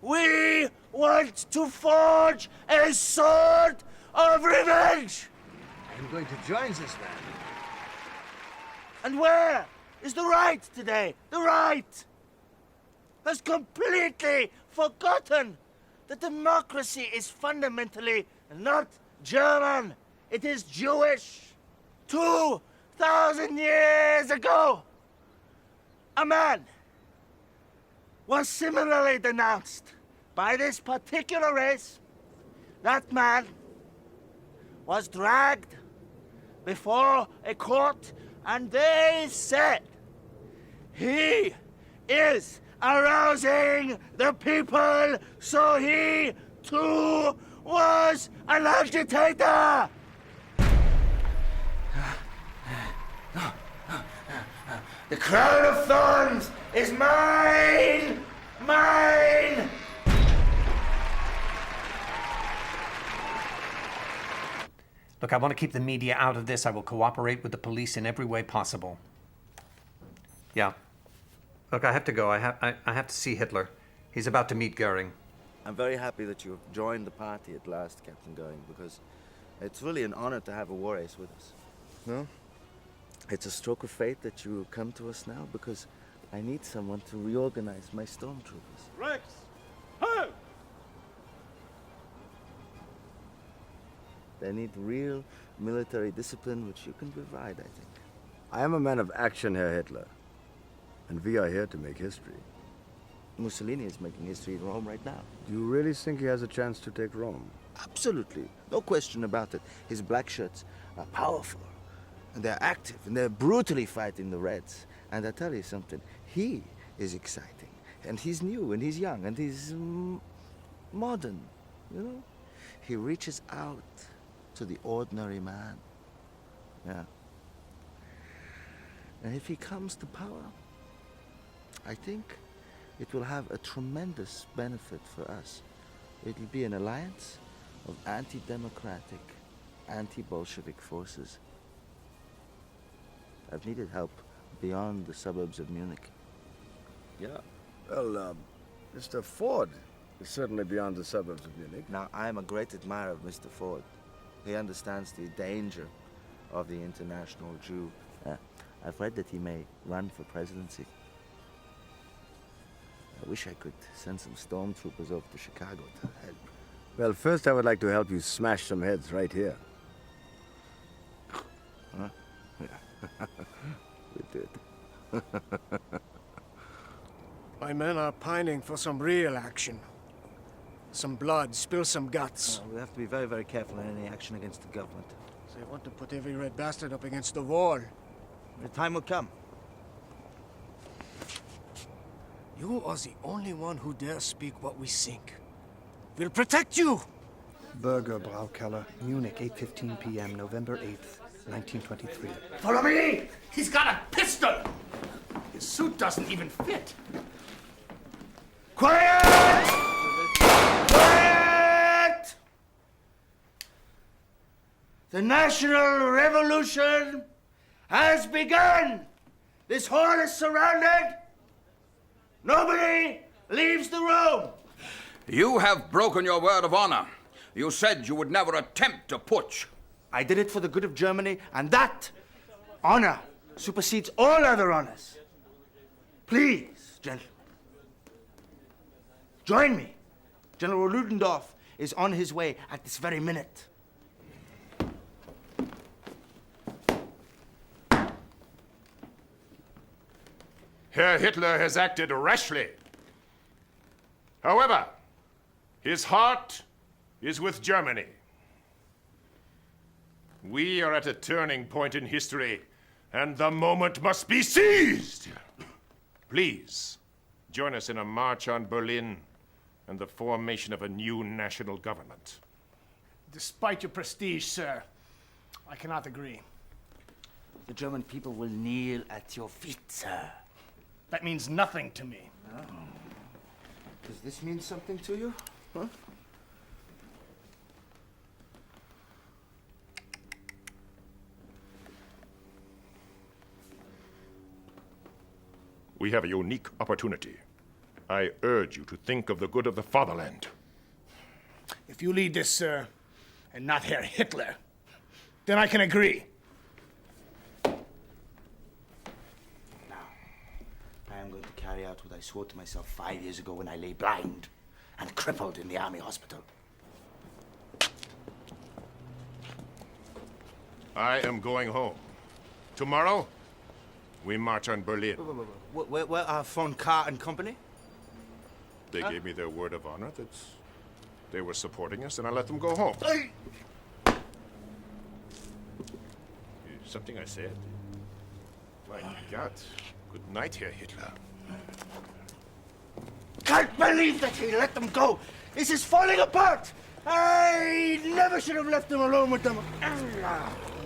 We want to forge a sword of revenge.
I'm going to join this man.
And where is the right today? The right has completely forgotten that democracy is fundamentally not German. It is Jewish. 2,000 years ago, a man was similarly denounced by this particular race. That man was dragged before a court, and they said, he is arousing the people, so he too was an agitator. The crown of thorns is mine! Mine!
Look, I want to keep the media out of this. I will cooperate with the police in every way possible. Yeah. Look, I have to go. I have to see Hitler. He's about to meet Goering.
I'm very happy that you joined the party at last, Captain Goering, because it's really an honor to have a war ace with us. No? It's a stroke of fate that you come to us now, because I need someone to reorganize my stormtroopers.
Rex! Ho!
They need real military discipline, which you can provide, I think.
I am a man of action, Herr Hitler. And we are here to make history.
Mussolini is making history in Rome right now.
Do you really think he has a chance to take Rome?
Absolutely. No question about it. His black shirts are powerful. And they're active. And they're brutally fighting the Reds. And I tell you something. He is exciting. And he's new. And he's young. And he's modern. You know? He reaches out to the ordinary man. Yeah. And if he comes to power, I think it will have a tremendous benefit for us. It will be an alliance of anti-democratic, anti-Bolshevik forces. I've needed help beyond the suburbs of Munich.
Yeah. Well, Mr. Ford is certainly beyond the suburbs of Munich.
Now, I am a great admirer of Mr. Ford. He understands the danger of the international Jew. I've read that he may run for presidency. I wish I could send some stormtroopers over to Chicago to help.
Well, first I would like to help you smash some heads right here.
Huh? Yeah. We did.
My men are pining for some real action. Some blood, spill some guts.
We have to be very, very careful in any action against the government.
They want to put every red bastard up against the wall.
The time will come.
You are the only one who dare speak what we think. We'll protect you.
Burger Braukeller, Munich, 8:15 p.m., November 8th, 1923.
Follow me! He's got a pistol! His suit doesn't even fit. Quiet! Quiet! The National Revolution has begun! This hall is surrounded! Nobody leaves the room!
You have broken your word of honor. You said you would never attempt a putsch.
I did it for the good of Germany, and that honor supersedes all other honors. Please, gentlemen, join me. General Ludendorff is on his way at this very minute.
Herr Hitler has acted rashly. However, his heart is with Germany. We are at a turning point in history, and the moment must be seized. Please, join us in a march on Berlin and the formation of a new national government.
Despite your prestige, sir, I cannot agree.
The German people will kneel at your feet, sir.
That means nothing to me.
Oh. Does this mean something to you? Huh?
We have a unique opportunity. I urge you to think of the good of the fatherland.
If you lead this, sir, and not Herr Hitler, then I can agree.
I am going to carry out what I swore to myself 5 years ago when I lay blind and crippled in the army hospital.
I am going home. Tomorrow, we march on Berlin.
Where are von Kahr and company?
They gave me their word of honor that they were supporting us, and I let them go home. Something I said? My God. Good night, Herr Hitler.
Can't believe that he let them go. This is falling apart. I never should have left them alone with them.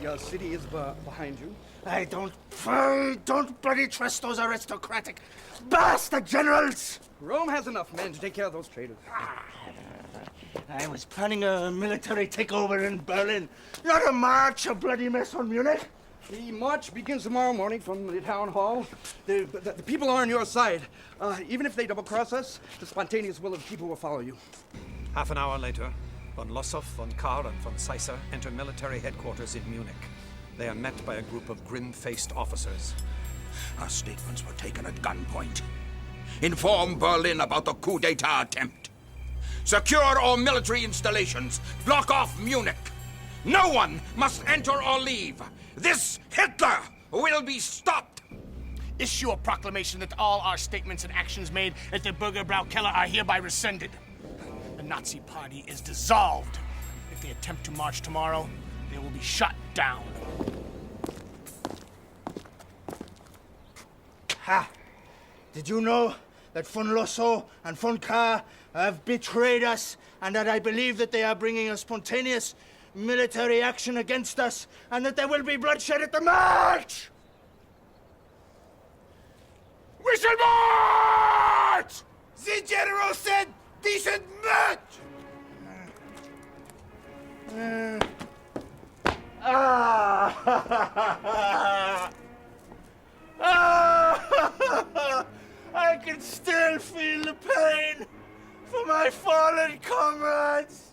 Your city is behind you.
I don't bloody trust those aristocratic bastard generals.
Rome has enough men to take care of those traitors.
I was planning a military takeover in Berlin, not a march, a bloody mess on Munich.
The march begins tomorrow morning from the town hall. The people are on your side. Even if they double-cross us, the spontaneous will of the people will follow you.
Half an hour later, von Lossow, von Kahr, and von Seisser enter military headquarters in Munich. They are met by a group of grim-faced officers.
Our statements were taken at gunpoint. Inform Berlin about the coup d'etat attempt. Secure all military installations. Block off Munich. No one must enter or leave. This Hitler will be stopped.
Issue a proclamation that all our statements and actions made at the Burgerbrau Keller are hereby rescinded. The Nazi Party is dissolved. If they attempt to march tomorrow, they will be shot down.
Ha! Did you know that von Lossow and von Kahr have betrayed us, and that I believe that they are bringing a spontaneous military action against us, and that there will be bloodshed at the march?
We shall march!
The general said we should march! I can still feel the pain for my fallen comrades.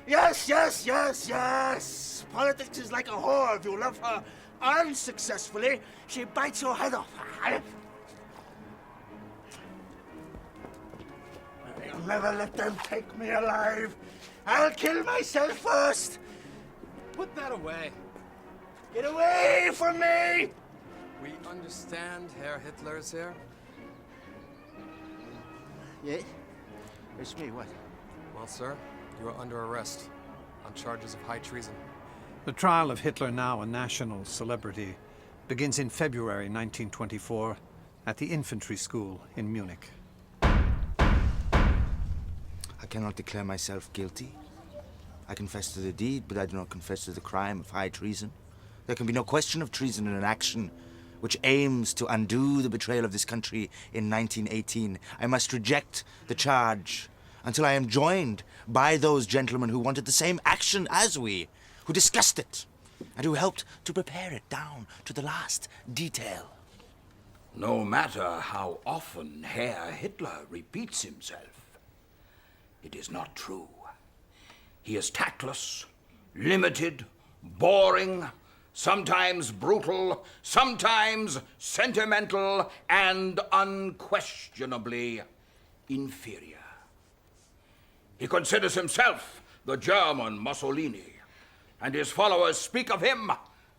Yes. Politics is like a whore. If you love her unsuccessfully, she bites your head off. I'll never let them take me alive. I'll kill myself first.
Put that away.
Get away from me!
We understand Herr Hitler is here.
Yeah? It's me, what?
Well, sir, you are under arrest on charges of high treason.
The trial of Hitler, now a national celebrity, begins in February 1924 at the infantry school in Munich.
I cannot declare myself guilty. I confess to the deed, but I do not confess to the crime of high treason. There can be no question of treason in an action which aims to undo the betrayal of this country in 1918. I must reject the charge until I am joined by those gentlemen who wanted the same action as we, who discussed it, and who helped to prepare it down to the last detail.
No matter how often Herr Hitler repeats himself, it is not true. He is tactless, limited, boring, sometimes brutal, sometimes sentimental, and unquestionably inferior. He considers himself the German Mussolini, and his followers speak of him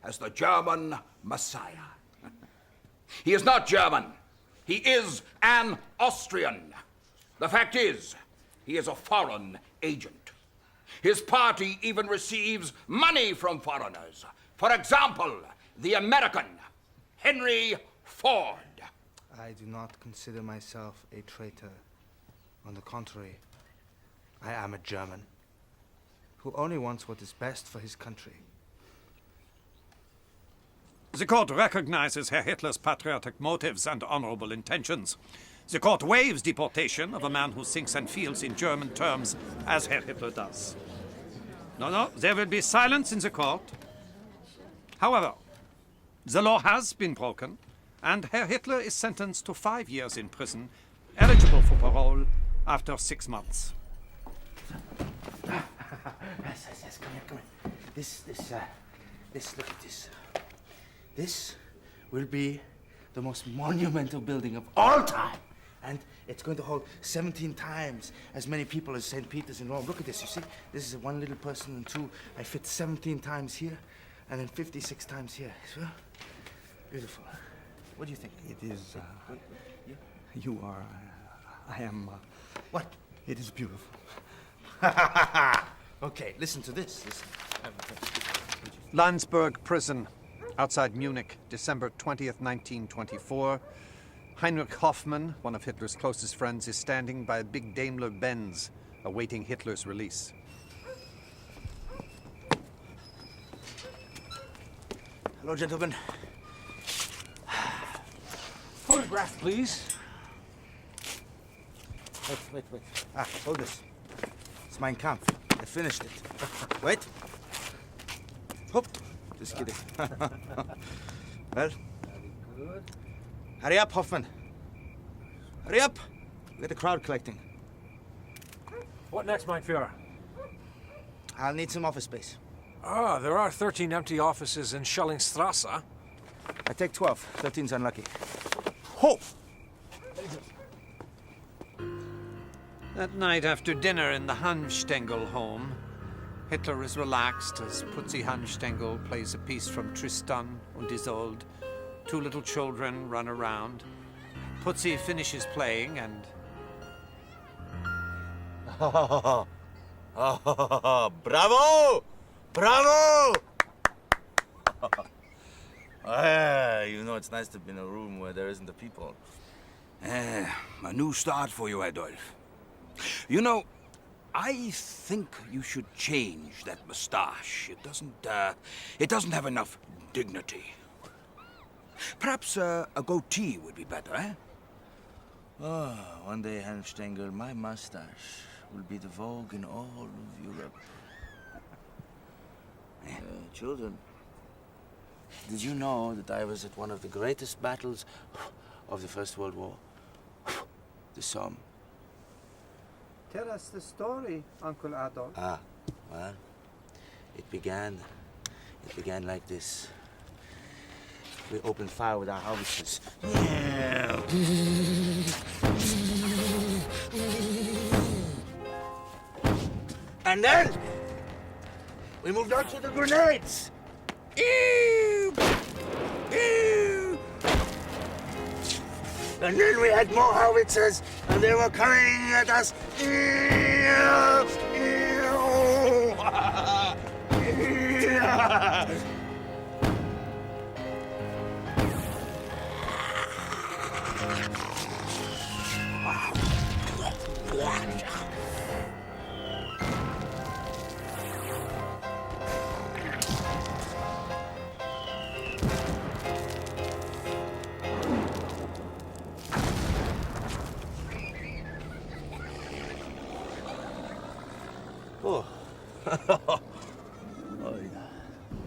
as the German Messiah. He is not German. He is an Austrian. The fact is, he is a foreign agent. His party even receives money from foreigners. For example, the American Henry Ford.
I do not consider myself a traitor. On the contrary, I am a German who only wants what is best for his country.
The court recognizes Herr Hitler's patriotic motives and honorable intentions. The court waives deportation of a man who thinks and feels in German terms as Herr Hitler does. No, there will be silence in the court. However, the law has been broken, and Herr Hitler is sentenced to 5 years in prison, eligible for parole after 6 months.
Yes, come here. Look at this. This will be the most monumental building of all time. And it's going to hold 17 times as many people as St. Peter's in Rome. Look at this, you see? This is one little person and two. I fit 17 times here and then 56 times here. So, beautiful. What do you think?
It is, you are, I am,
What?
It is beautiful.
Okay, listen to this. Listen.
Landsberg Prison, outside Munich, December 20th, 1924. Heinrich Hoffmann, one of Hitler's closest friends, is standing by a big Daimler Benz, awaiting Hitler's release.
Hello, gentlemen.
Photograph, please.
Wait. Hold this. It's Mein Kampf. I finished it. Wait. Hoop. Just kidding. Well?
Good.
Hurry up, Hoffman. Hurry up. We got the crowd collecting.
What next, mein Führer?
I'll need some office space.
Ah, there are 13 empty offices in Schellingstrasse.
I take 12. 13's unlucky. Ho!
That night after dinner in the Hanfstengel home, Hitler is relaxed as Putzi Hanfstengel plays a piece from Tristan und Isolde. 2 little children run around. Putzi finishes playing and...
Bravo! Bravo! You know, it's nice to be in a room where there isn't the people.
A new start for you, Adolf. You know, I think you should change that mustache. It doesn't have enough dignity. Perhaps a goatee would be better, eh?
Oh, one day, Hanfstengel, my mustache will be the vogue in all of Europe. Children, did you know that I was at one of the greatest battles of the First World War? The Somme.
Tell us the story, Uncle Adolf.
Well, it began like this. We opened fire with our howitzers. And then we moved on to the grenades. And then we had more howitzers, and they were coming at us.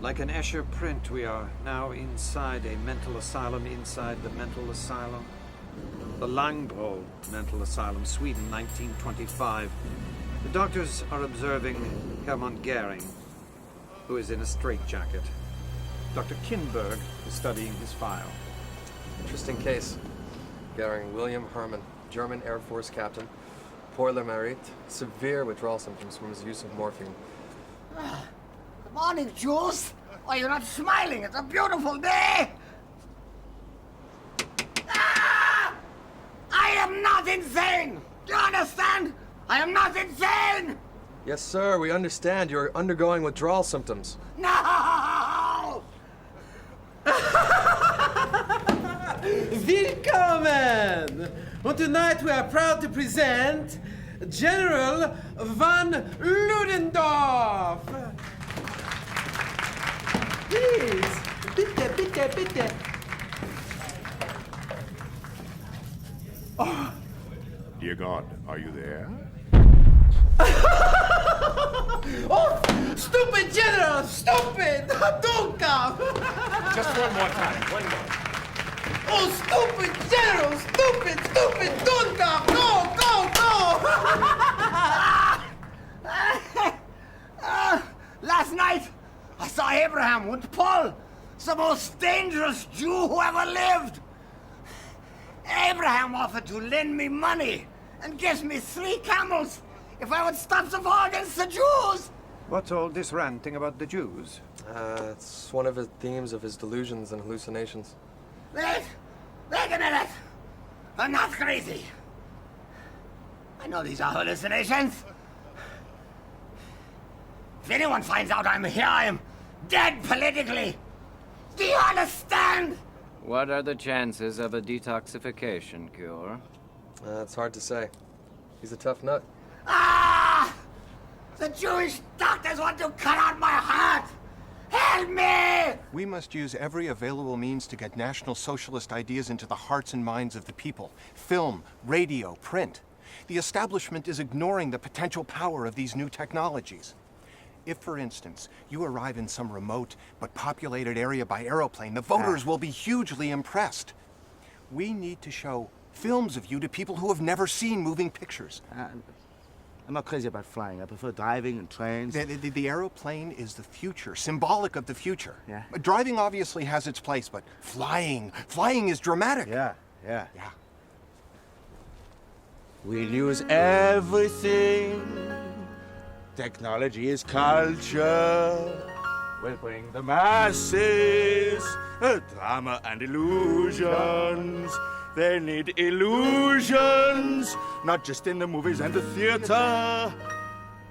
Like an Escher print, we are now inside a mental asylum inside the mental asylum. The Langbro Mental Asylum, Sweden, 1925. The doctors are observing Hermann Goering, who is in a straitjacket. Dr. Kinberg is studying his file.
Interesting case. Goering, William Hermann, German Air Force captain, Pour le Mérite, severe withdrawal symptoms from his use of morphine.
Good morning, Jules. Why, you're not smiling. It's a beautiful day. Ah! I am not insane. Do you understand? I am not insane.
Yes, sir, we understand you're undergoing withdrawal symptoms.
No!
Willkommen! And tonight we are proud to present General von Ludendorff. Please, bitte, bitte, bitte.
Oh. Dear God, are you there?
Oh, stupid general, stupid! Don't come!
Just one more time, one more.
Oh, stupid general, stupid, stupid, don't come! Go, go, go!
Last night, I saw Abraham with Paul, the most dangerous Jew who ever lived. Abraham offered to lend me money and gives me 3 camels if I would stop the war against the Jews.
What's all this ranting about the Jews?
It's one of the themes of his delusions and hallucinations.
Wait a minute. I'm not crazy. I know these are hallucinations. If anyone finds out I'm here, I am dead politically. Do you understand?
What are the chances of a detoxification cure?
It's hard to say. He's a tough nut.
Ah! The Jewish doctors want to cut out my heart! Help me!
We must use every available means to get National Socialist ideas into the hearts and minds of the people. Film, radio, print. The establishment is ignoring the potential power of these new technologies. If, for instance, you arrive in some remote but populated area by aeroplane, the voters will be hugely impressed. We need to show films of you to people who have never seen moving pictures.
I'm not crazy about flying. I prefer driving and trains.
The aeroplane is the future, symbolic of the future.
Yeah.
Driving obviously has its place, but flying is dramatic.
Yeah. We'll use everything. Technology is culture. We'll bring the masses drama and illusions. They need illusions, not just in the movies and the theater.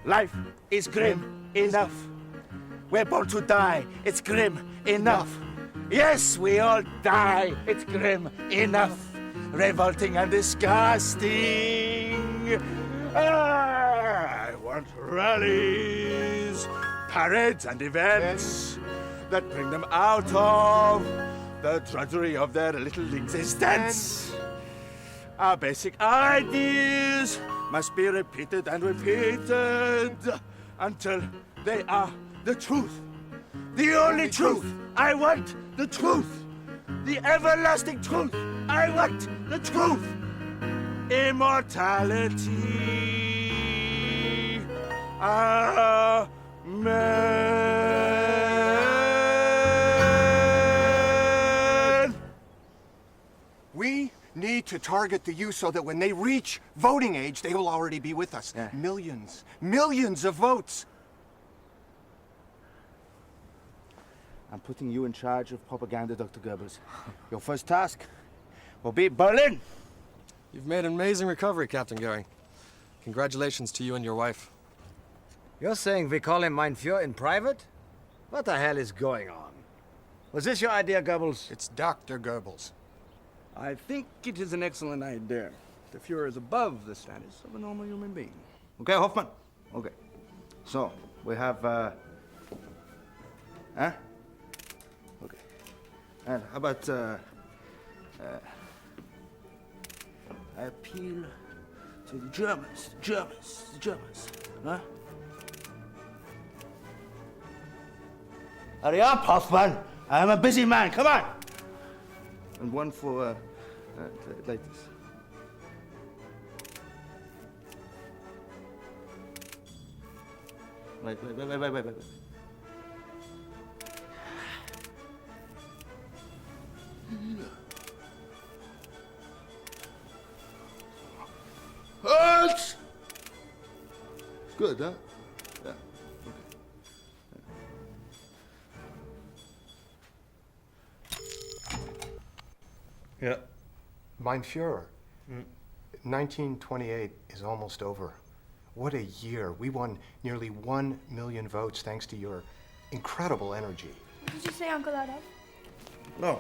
Life is grim enough. We're born to die. It's grim enough. Yes, we all die. It's grim enough. Revolting and disgusting. I want rallies, parades and events that bring them out of the drudgery of their little existence. Our basic ideas must be repeated and repeated until they are the truth. The only truth. I want the truth. The everlasting truth. I want the truth. Immortality. Amen.
We need to target the youth so that when they reach voting age, they will already be with us.
Yeah.
Millions of votes.
I'm putting you in charge of propaganda, Dr. Goebbels. Your first task will be Berlin.
You've made an amazing recovery, Captain Goering. Congratulations to you and your wife.
You're saying we call him Mein Führer in private? What the hell is going on? Was this your idea, Goebbels?
It's Dr. Goebbels.
I think it is an excellent idea. The Fuhrer is above the status of a normal human being.
Okay, Hoffman? Okay. So, we have, Okay. And how about, I appeal to the Germans, huh? Hurry up, Hoffman. I am a busy man. Come on. And one for ladies. Wait. Halt! It's good, huh? Yeah. Okay.
Yeah. Mein Führer. 1928 is almost over. What a year. We won nearly 1 million votes thanks to your incredible energy.
What did you say, Uncle Adolf?
No.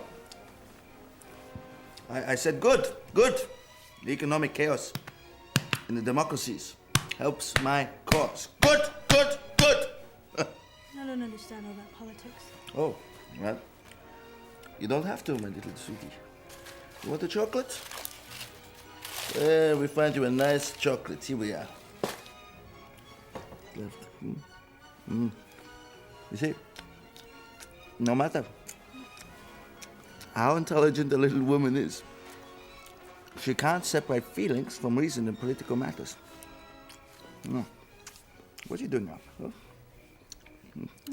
I said good. The economic chaos in the democracies helps my cause. Good.
I don't understand all that politics.
Oh, well, you don't have to, my little sweetie. You want a chocolate? We find you a nice chocolate. Here we are. Left. You see, no matter how intelligent a little woman is, she can't separate feelings from reason in political matters. No. What are you doing now? Huh?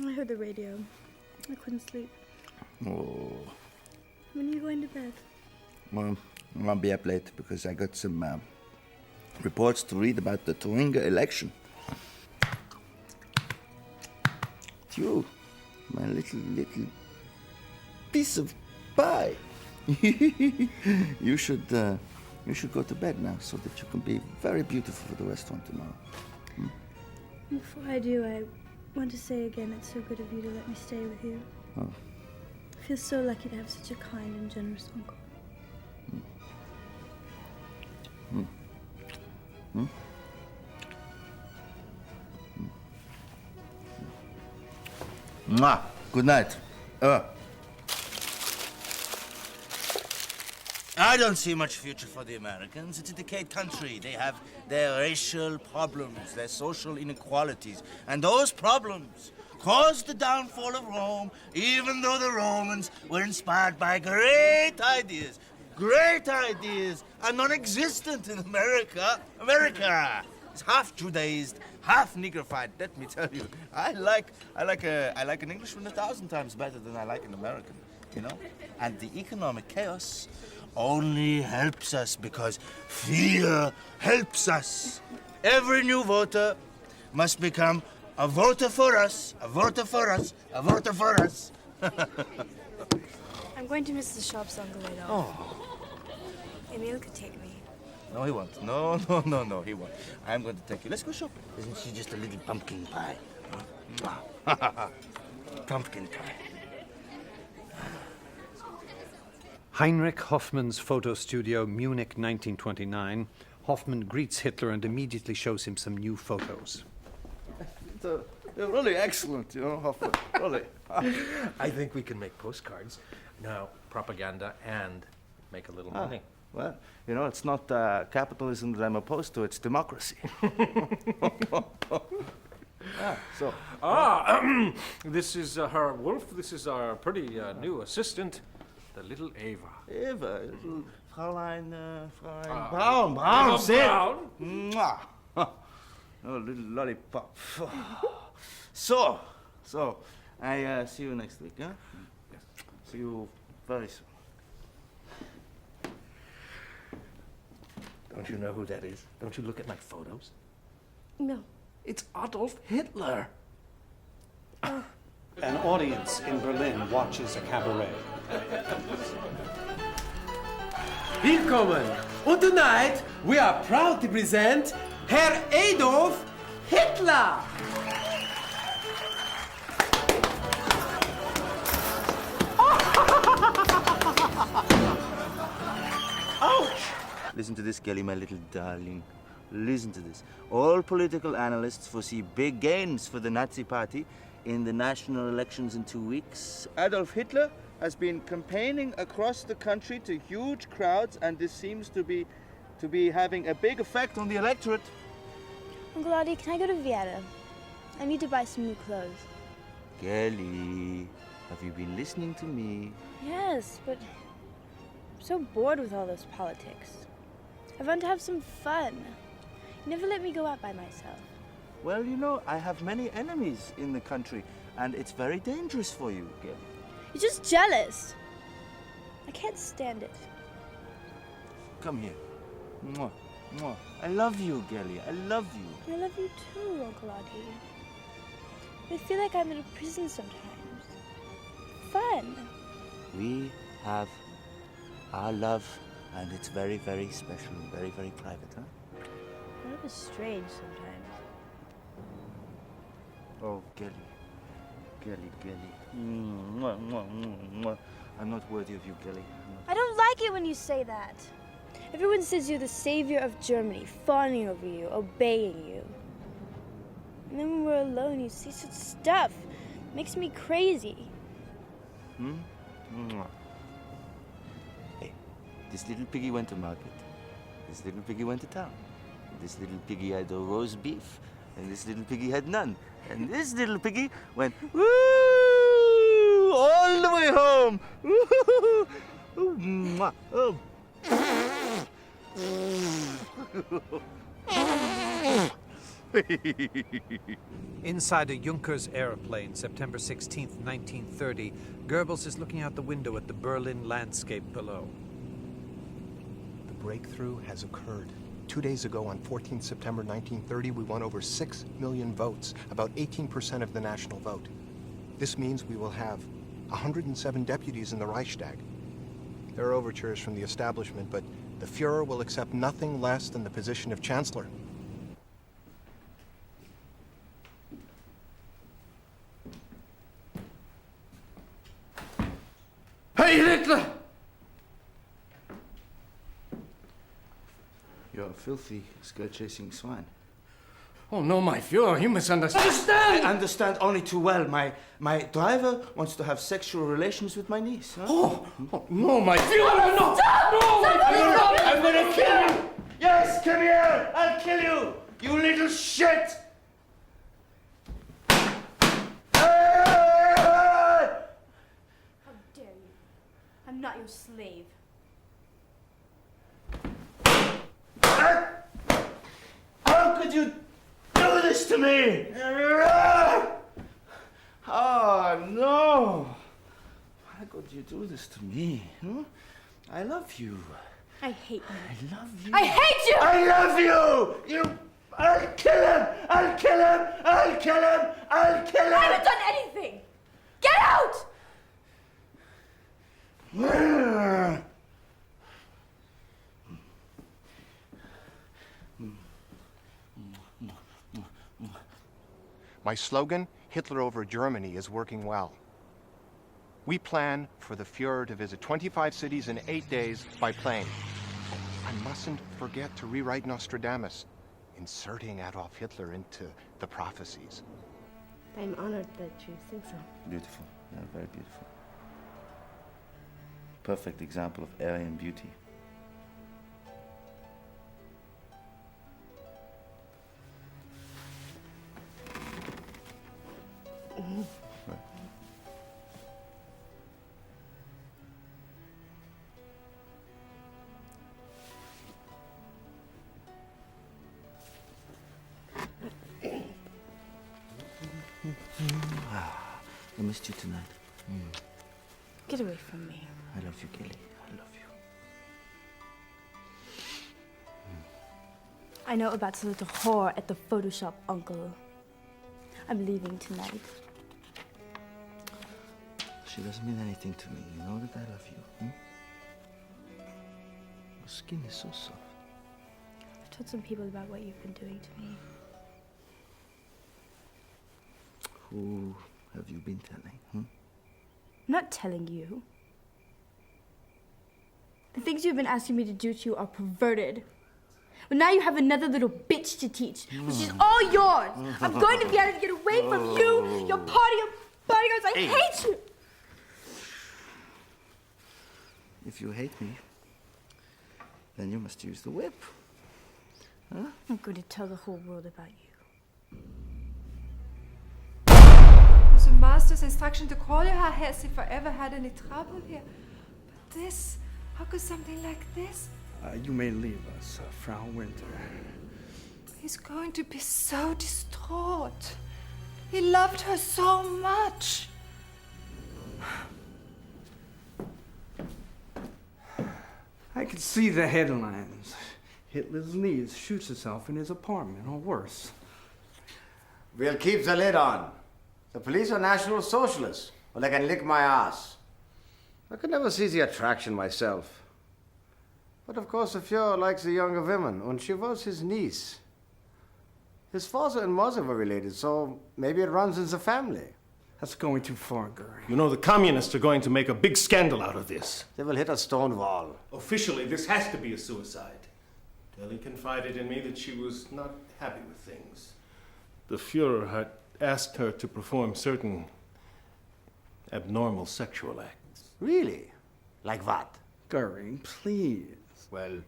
I heard the radio. I couldn't sleep.
Oh.
When are you going to bed?
Well, I'll be up late because I got some reports to read about the Thuringia election. It's you, my little piece of pie. You should go to bed now so that you can be very beautiful for the restaurant tomorrow.
Before I do, I want to say again it's so good of you to let me stay with you.
Oh.
I feel so lucky to have such a kind and generous uncle.
Mwah. Good night. I don't see much future for the Americans. It's a decayed country. They have their racial problems, their social inequalities, and those problems caused the downfall of Rome, even though the Romans were inspired by great ideas. Great ideas are non-existent in America. America is half Judaized, half Negrified. Let me tell you, I like an Englishman 1,000 times better than I like an American. You know, and the economic chaos only helps us because fear helps us. Every new voter must become a voter for us, a voter for us, a voter for us.
I'm going to miss the shops, Uncle Adolf.
Oh.
Emil could take me.
No, he won't. No, he won't. I'm going to take you. Let's go shopping. Isn't she just a little pumpkin pie? Pumpkin pie.
Heinrich Hoffmann's photo studio, Munich, 1929. Hoffmann greets Hitler and immediately shows him some new photos.
They're really excellent, you know, Hoffmann. Really.
I think we can make postcards. Now, propaganda and make a little money.
Well, you know, it's not capitalism that I'm opposed to, it's democracy.
This is her Wolf. This is our pretty new assistant, the little Eva.
Eva, little Fräulein
Braun.
Braun, sit.
Braun.
Mwah. Oh, little lollipop. So, I see you next week, huh?
Yes.
See you very soon.
Don't you know who that is? Don't you look at my photos?
No.
It's Adolf Hitler.
An audience in Berlin watches a cabaret.
Willkommen! Und tonight we are proud to present Herr Adolf Hitler!
Ouch! Listen to this, Kelly, my little darling. Listen to this. All political analysts foresee big gains for the Nazi Party in the national elections in 2 weeks. Adolf Hitler has been campaigning across the country to huge crowds, and this seems to be having a big effect on the electorate.
Uncle Audie, can I go to Vienna? I need to buy some new clothes.
Kelly, have you been listening to me?
Yes, but I'm so bored with all this politics. I want to have some fun. You never let me go out by myself.
Well, you know, I have many enemies in the country, and it's very dangerous for you, Kelly.
You're just jealous. I can't stand it.
Come here. Mwah, mwah. I love you, Kelly. I love you.
I love you too, Uncle Audie. I feel like I'm in a prison sometimes. Fun.
We have our love, and it's very, very special and very, very private, huh?
Love is strange sometimes.
Oh, Kelly. Kelly, Kelly. Mwah, mwah, mwah, mwah. I'm not worthy of you, Kelly.
I don't like it when you say that. Everyone says you're the savior of Germany, fawning over you, obeying you. And then when we're alone, you say such stuff. It makes me crazy.
Mwah. Hey, this little piggy went to market. This little piggy went to town. This little piggy had a roast beef, and this little piggy had none. And this little piggy went, woo, all the way home. Woo, mwah, oh.
Inside a Junkers aeroplane, September 16th, 1930, Goebbels is looking out the window at the Berlin landscape below.
The breakthrough has occurred. 2 days ago, on 14th September 1930, we won over 6 million votes, about 18% of the national vote. This means we will have 107 deputies in the Reichstag. There are overtures from the establishment, but the Fuhrer will accept nothing less than the position of Chancellor.
Hey, Hitler!
You're a filthy, skirt-chasing swine.
Oh, no, my Fuhrer, you misunderstand!
I understand only too well. My driver wants to have sexual relations with my niece. Huh?
Oh, no, my Fuhrer, no!
Stop!
No!
I'm gonna kill you! Yes, come here! I'll kill you! You little shit!
How dare you? I'm not your slave.
How could you do this to me?
Oh, no! Why could you do this to me? Huh? I love you.
I hate you.
I love you.
I hate you!
I love you! You... I'll kill him! I'll kill him! I'll kill him! I'll kill him!
I haven't done anything! Get out!
My slogan, Hitler over Germany, is working well. We plan for the Fuhrer to visit 25 cities in 8 days by plane. I mustn't forget to rewrite Nostradamus, inserting Adolf Hitler into the prophecies.
I'm honored that you think so.
Beautiful. Yeah, very beautiful. Perfect example of Aryan beauty. Right. I missed you tonight.
Get away from me.
I love you, Kelly. I love you.
I know about the little whore at the Photoshop, Uncle. I'm leaving tonight.
She doesn't mean anything to me. You know that I love you. Your skin is so soft.
I've told some people about what you've been doing to me.
Who have you been telling?
I'm not telling you. The things you've been asking me to do to you are perverted. But now you have another little bitch to teach, but she's all yours. I'm going to be able to get away from you, your party of bodyguards. I hate you.
If you hate me, then you must use the whip. Huh?
I'm going to tell the whole world about you. Those are
master's instruction to call you Herr Hesse if I ever had any trouble here. But this, how could something like this?
You may leave us, Frau Winter.
He's going to be so distraught. He loved her so much.
I could see the headlines. Hitler's niece shoots herself in his apartment, or worse.
We'll keep the lid on. The police are National Socialists, or they can lick my ass. I could never see the attraction myself. But of course the Fuhrer likes the younger women, and she was his niece. His father and mother were related, so maybe it runs in the family.
That's going too far, Goering.
You know, the communists are going to make a big scandal out of this.
They will hit a stone wall.
Officially, this has to be a suicide. Telly confided in me that she was not happy with things. The Fuhrer had asked her to perform certain abnormal sexual acts.
Really? Like what?
Goering, please.
Well,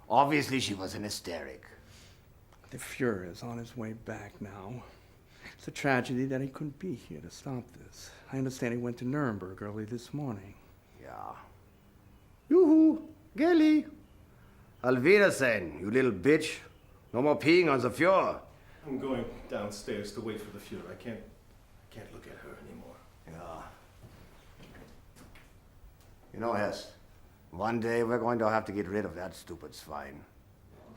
obviously she was an hysteric.
The Fuhrer is on his way back now. It's a tragedy that he couldn't be here to stop this. I understand he went to Nuremberg early this morning.
Yeah. Yoo-hoo! Gelly! Auf Wiedersehen, you little bitch. No more peeing on the Fuhrer.
I'm going downstairs to wait for the Fuhrer. I can't look at her anymore.
Yeah. You know, Hess, one day we're going to have to get rid of that stupid swine.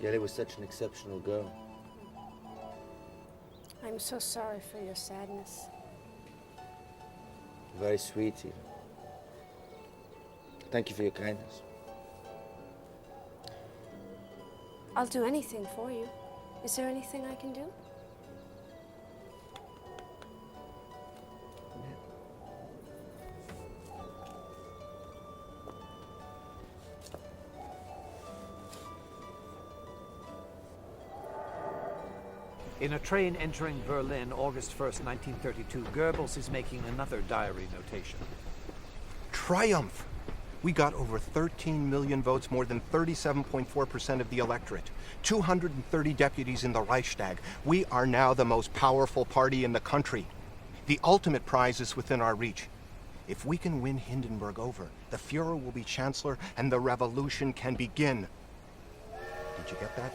Gelly was such an exceptional girl.
I'm so sorry for your sadness.
Very sweet, even. Thank you for your kindness.
I'll do anything for you. Is there anything I can do?
In a train entering Berlin, August 1st, 1932, Goebbels is making another diary notation.
Triumph! We got over 13 million votes, more than 37.4% of the electorate. 230 deputies in the Reichstag. We are now the most powerful party in the country. The ultimate prize is within our reach. If we can win Hindenburg over, the Fuhrer will be Chancellor and the revolution can begin. Did you get that?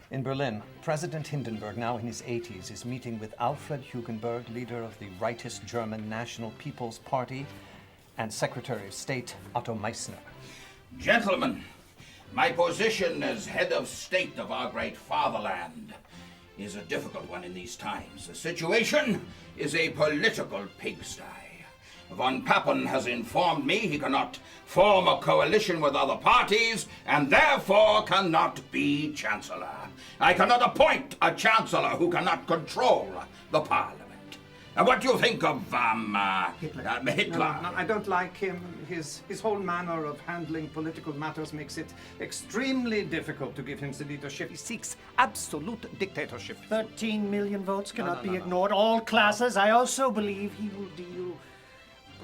In Berlin, President Hindenburg, now in his 80s, is meeting with Alfred Hugenberg, leader of the rightist German National People's Party, and Secretary of State Otto Meissner.
Gentlemen, my position as head of state of our great fatherland is a difficult one in these times. The situation is a political pigsty. Von Papen has informed me he cannot form a coalition with other parties and therefore cannot be Chancellor. I cannot appoint a Chancellor who cannot control the Parliament. What do you think of Hitler?
No, I don't like him. His whole manner of handling political matters makes it extremely difficult to give him the leadership. He seeks absolute dictatorship.
13 million votes cannot be ignored. All classes. I also believe he will deal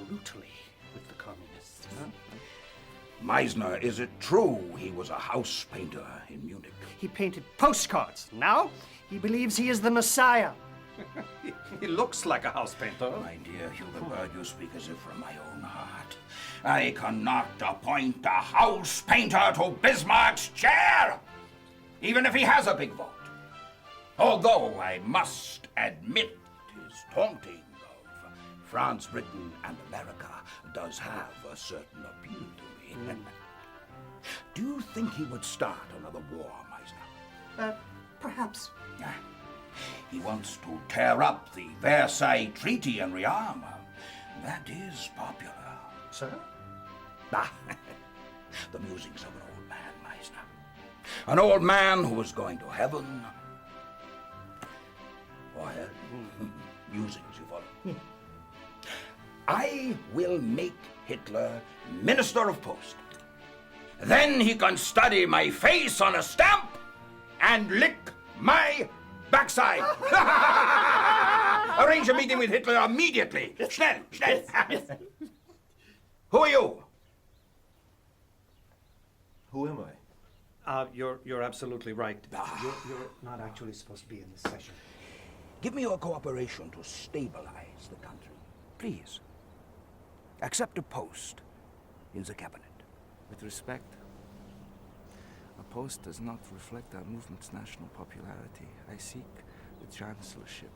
brutally with the communists.
Meissner, is it true he was a house painter in Munich?
He painted postcards. Now he believes he is the Messiah.
He looks like a house painter.
My dear Hugenberg, you speak as if from my own heart. I cannot appoint a house painter to Bismarck's chair, even if he has a big vote. Although I must admit his taunting of France, Britain, and America does have a certain appeal to me. Do you think he would start another war, Meissner?
Perhaps.
He wants to tear up the Versailles Treaty and rearm. That is popular.
Sir?
The musings of an old man, Meissner. An old man who is going to heaven or hell. Musings, you follow? I will make Hitler Minister of Post. Then he can study my face on a stamp and lick my backside. Arrange a meeting with Hitler immediately. Schnell, schnell. Who are you?
Who am I?
You're absolutely right. You're not actually supposed to be in this session.
Give me your cooperation to stabilize the country. Please. Accept a post in the cabinet.
With respect, a post does not reflect our movement's national popularity. I seek the chancellorship.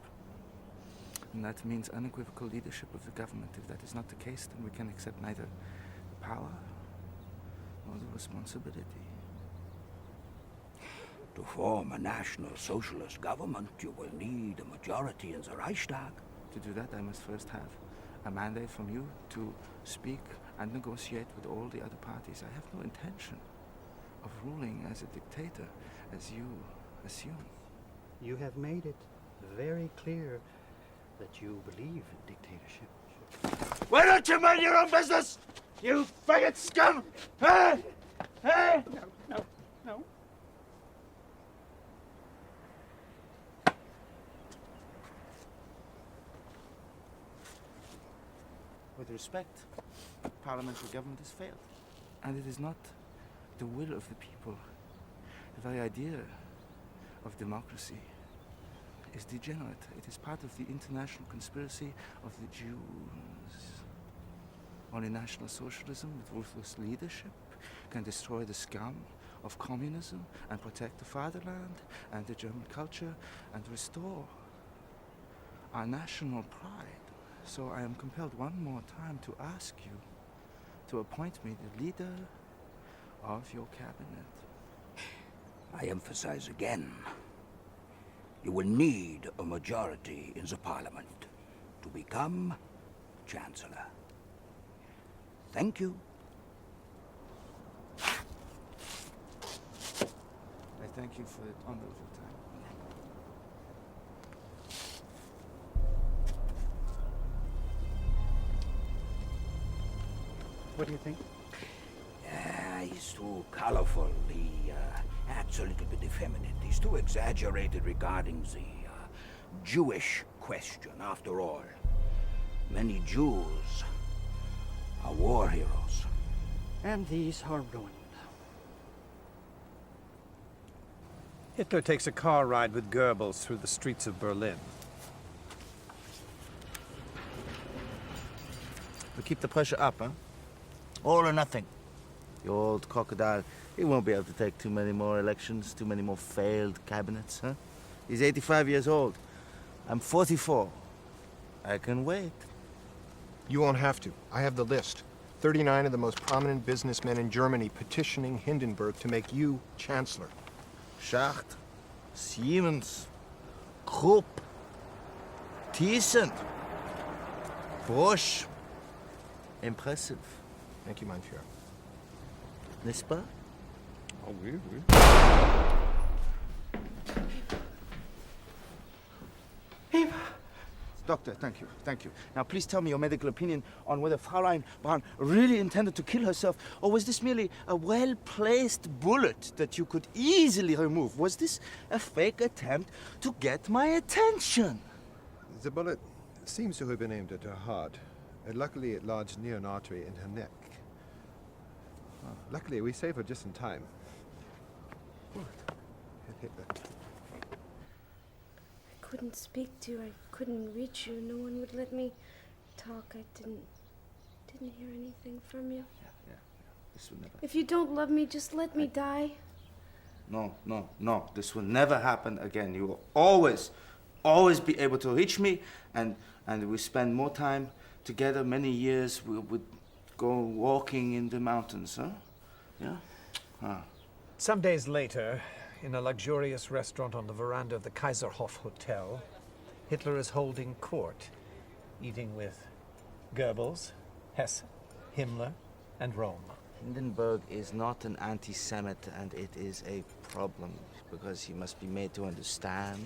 And that means unequivocal leadership of the government. If that is not the case, then we can accept neither the power nor the responsibility.
To form a national socialist government, you will need a majority in the Reichstag.
To do that, I must first have a mandate from you to speak and negotiate with all the other parties. I have no intention of ruling as a dictator, as you assume.
You have made it very clear that you believe in dictatorship.
Why don't you mind your own business, you faggot scum? Huh? Huh?
No.
With respect, parliamentary government has failed. And it is not the will of the people. The very idea of democracy is degenerate. It is part of the international conspiracy of the Jews. Only National Socialism with ruthless leadership can destroy the scum of communism and protect the fatherland and the German culture and restore our national pride. So I am compelled one more time to ask you to appoint me the leader of your cabinet.
I emphasize again, you will need a majority in the parliament to become chancellor. Thank you.
I thank you for the honor of your time.
What do you think?
He's too colorful. He acts a little bit effeminate. He's too exaggerated regarding the Jewish question. After all, many Jews are war heroes.
And these are ruined.
Hitler takes a car ride with Goebbels through the streets of Berlin.
We keep the pressure up, huh? All or nothing. The old crocodile, he won't be able to take too many more elections, too many more failed cabinets, huh? He's 85 years old. I'm 44. I can wait.
You won't have to. I have the list. 39 of the most prominent businessmen in Germany petitioning Hindenburg to make you chancellor.
Schacht, Siemens, Krupp, Thyssen, Bosch. Impressive.
Thank you, mein Führer.
N'est-ce pas?
Oh, oui, oui.
Doctor, thank you. Now, please tell me your medical opinion on whether Fräulein Braun really intended to kill herself, or was this merely a well-placed bullet that you could easily remove? Was this a fake attempt to get my attention?
The bullet seems to have been aimed at her heart, and luckily it lodged near an artery in her neck. Luckily, we saved her just in time. Hitler.
I couldn't speak to you. I couldn't reach you. No one would let me talk. I didn't hear anything from you.
Yeah. This will never.
If you don't love me, just let me die.
No. This will never happen again. You will always be able to reach me, and we spend more time together, many years. We would go walking in the mountains, huh? Yeah?
Some days later, in a luxurious restaurant on the veranda of the Kaiserhof Hotel, Hitler is holding court, eating with Goebbels, Hesse, Himmler, and Rome.
Hindenburg is not an anti-Semite, and it is a problem, because he must be made to understand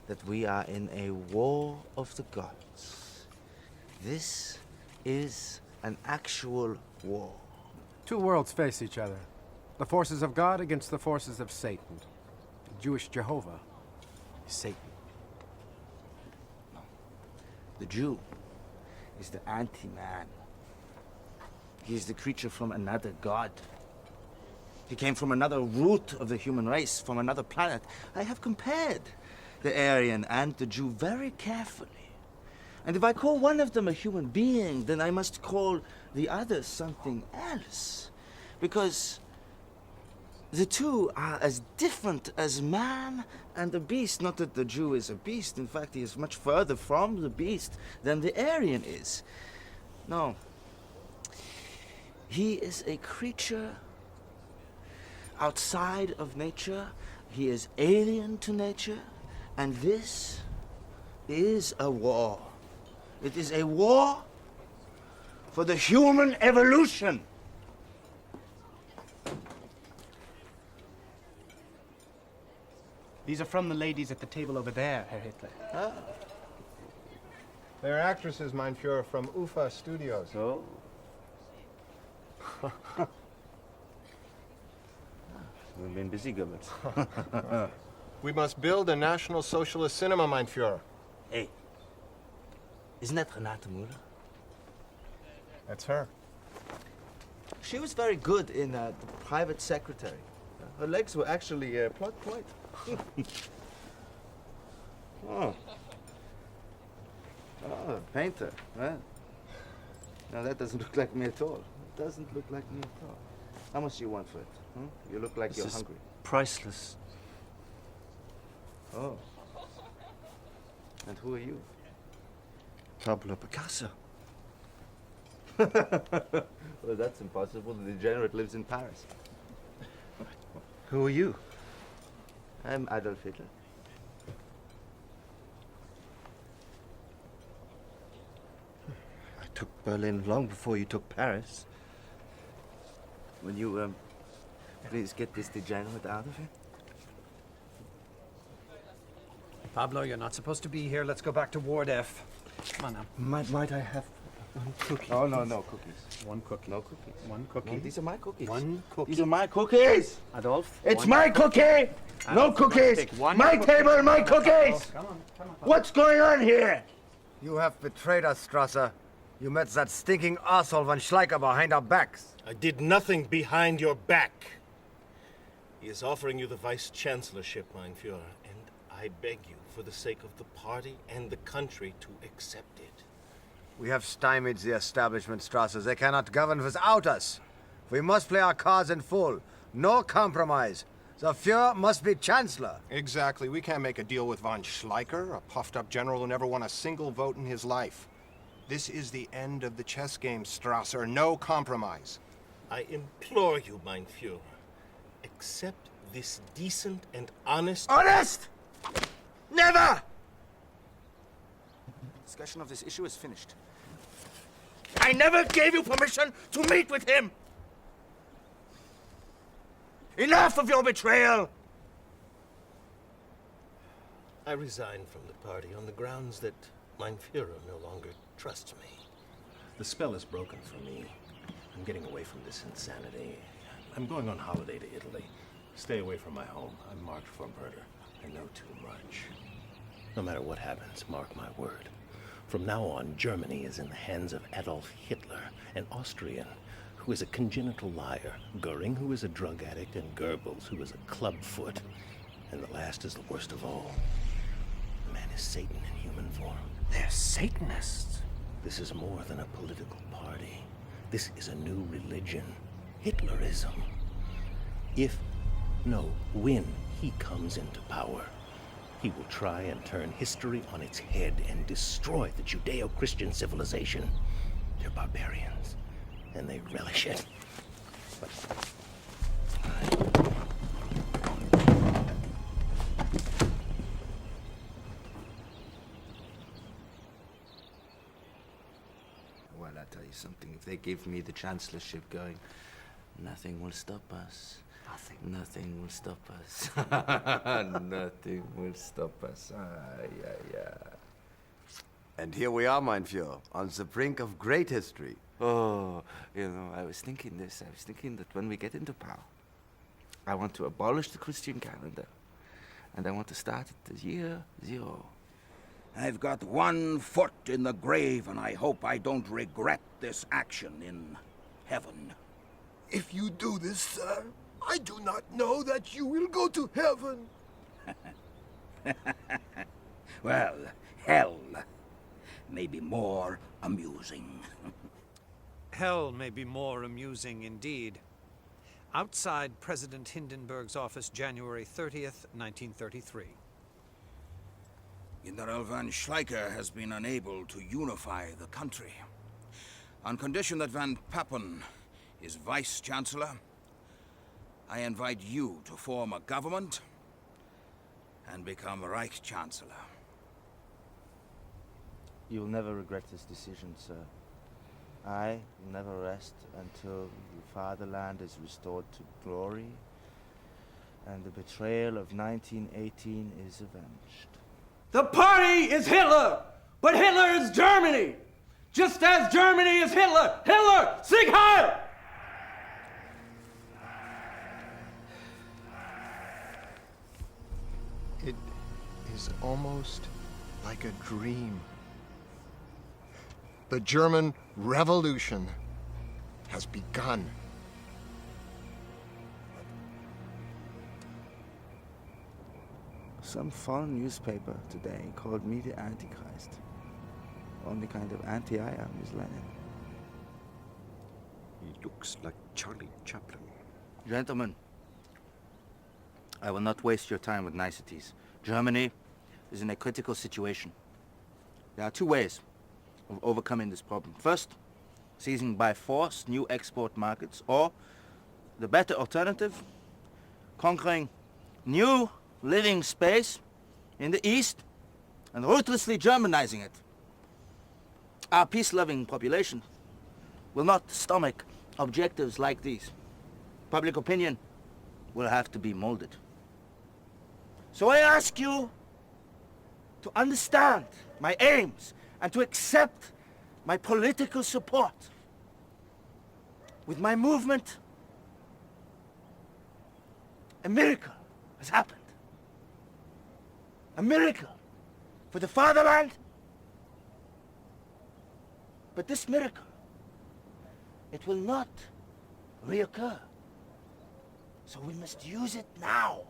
that we are in a war of the gods. This is an actual war.
Two worlds face each other. The forces of God against the forces of Satan. The Jewish Jehovah is Satan.
No. The Jew is the anti-man. He is the creature from another god. He came from another root of the human race, from another planet. I have compared the Aryan and the Jew very carefully. And if I call one of them a human being, then I must call the other something else. Because the two are as different as man and the beast. Not that the Jew is a beast. In fact, he is much further from the beast than the Aryan is. No. He is a creature outside of nature. He is alien to nature. And this is a war. It is a war for the human evolution.
These are from the ladies at the table over there, Herr Hitler.
Ah.
They're actresses, mein Führer, from UFA Studios.
Oh. We've been busy, Goebbels.
We must build a National Socialist cinema, mein Führer.
Hey, isn't that Renate Mora?
That's her.
She was very good in The Private Secretary. Her legs were actually plot point. Oh. Oh, painter, right? Now that doesn't look like me at all. It doesn't look like me at all. How much do you want for it? Hmm? You look like you're hungry.
Priceless.
Oh. And who are you?
Pablo Picasso.
Well, that's impossible. The degenerate lives in Paris.
Who are you?
I'm Adolf Hitler.
I took Berlin long before you took Paris.
Will you, please get this degenerate out of here?
Pablo, you're not supposed to be here. Let's go back to Ward F. Come on now.
Might I have one cookie?
Oh, no, no cookies.
One cookie.
No cookies.
One cookie.
No, these are my cookies.
One cookie.
These are my cookies!
Adolf.
It's my cookie! No cookies! My table, my cookies!
Come on, come on.
What's going on here?
You have betrayed us, Strasser. You met that stinking asshole von Schleicher behind our backs.
I did nothing behind your back. He is offering you the vice-chancellorship, mein Führer, and I beg you, for the sake of the party and the country, to accept it.
We have stymied the establishment, Strasser. They cannot govern without us. We must play our cards in full. No compromise. The Führer must be Chancellor.
Exactly. We can't make a deal with von Schleicher, a puffed-up general who never won a single vote in his life. This is the end of the chess game, Strasser. No compromise.
I implore you, mein Führer, accept this decent and honest...
Honest? Never! Discussion of this issue is finished.
I never gave you permission to meet with him!
Enough of your betrayal!
I resign from the party on the grounds that mein Führer no longer trusts me. The spell is broken for me. I'm getting away from this insanity. I'm going on holiday to Italy. Stay away from my home. I'm marked for murder. I know too much. No matter what happens, mark my word. From now on, Germany is in the hands of Adolf Hitler, an Austrian who is a congenital liar, Goering, who is a drug addict, and Goebbels, who is a clubfoot. And the last is the worst of all. The man is Satan in human form.
They're Satanists.
This is more than a political party. This is a new religion. Hitlerism. When he comes into power, he will try and turn history on its head and destroy the Judeo-Christian civilization. They're barbarians, and they relish it. But
well, I'll tell you something. If they give me the chancellorship going, nothing will stop us. Nothing will stop us. Nothing will stop us.
And here we are, mein Führer, on the brink of great history.
Oh, I was thinking this. I was thinking that when we get into power, I want to abolish the Christian calendar. And I want to start at the year 0.
I've got one foot in the grave, and I hope I don't regret this action in heaven.
If you do this, sir, I do not know that you will go to heaven.
Well, hell may be more amusing.
Hell may be more amusing indeed. Outside President Hindenburg's office, January 30th, 1933.
General von Schleicher has been unable to unify the country. On condition that Van Papen is Vice-Chancellor, I invite you to form a government and become Reich-Chancellor.
You'll never regret this decision, sir. I will never rest until the fatherland is restored to glory and the betrayal of 1918 is avenged.
The party is Hitler, but Hitler is Germany. Just as Germany is Hitler. Hitler, Sieg Heil!
It is almost like a dream. The German Revolution has begun.
Some foreign newspaper today called me the Antichrist. Only kind of anti I am is Lenin.
He looks like Charlie Chaplin.
Gentlemen, I will not waste your time with niceties. Germany is in a critical situation. There are two ways of overcoming this problem. First, seizing by force new export markets, or the better alternative, conquering new living space in the East and ruthlessly Germanizing it. Our peace-loving population will not stomach objectives like these. Public opinion will have to be molded. So I ask you to understand my aims and to accept my political support. With my movement, a miracle has happened. A miracle for the fatherland. But this miracle, it will not reoccur. So we must use it now.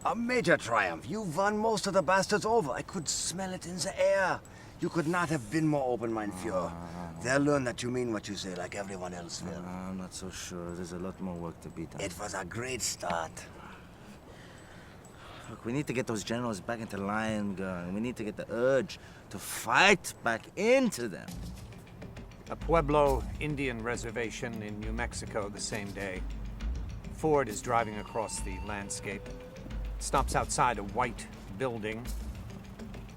A major triumph. You won most of the bastards over. I could smell it in the air. You could not have been more open, mein Führer. They'll learn that you mean what you say, like everyone else will.
I'm not so sure. There's a lot more work to be done.
It was a great start.
Look, we need to get those generals back into line, gun. We need to get the urge to fight back into them.
A Pueblo Indian reservation in New Mexico the same day. Ford is driving across the landscape. Stops outside a white building.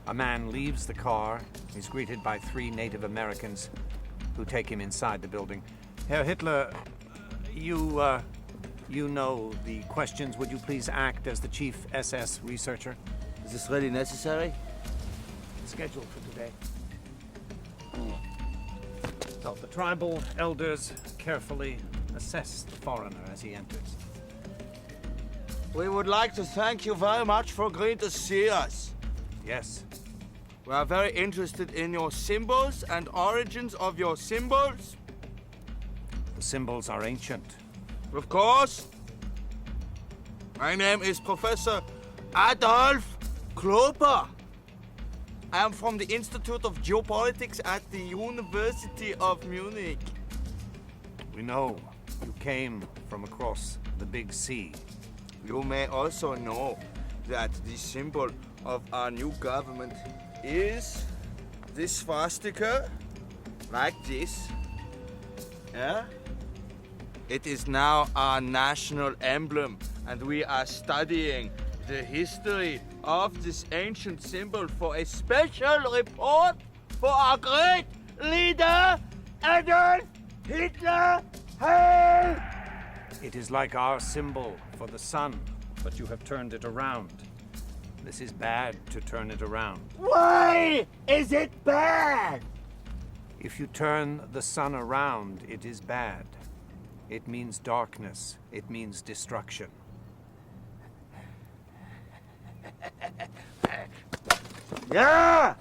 A man leaves the car. He's greeted by 3 Native Americans who take him inside the building. Herr Hitler, you know the questions. Would you please act as the chief SS researcher?
Is this really necessary?
Scheduled for today. So the tribal elders carefully assess the foreigner as he enters.
We would like to thank you very much for agreeing to see us.
Yes.
We are very interested in your symbols and origins of your symbols.
The symbols are ancient.
Of course. My name is Professor Adolf Klopper. I am from the Institute of Geopolitics at the University of Munich.
We know you came from across the big sea.
You may also know that the symbol of our new government is this swastika, like this. Yeah? It is now our national emblem, and we are studying the history of this ancient symbol for a special report for our great leader, Adolf Hitler. Heil!
It is like our symbol for the sun, but you have turned it around. This is bad to turn it around.
Why is it bad?
If you turn the sun around, it is bad. It means darkness. It means destruction.
Yeah!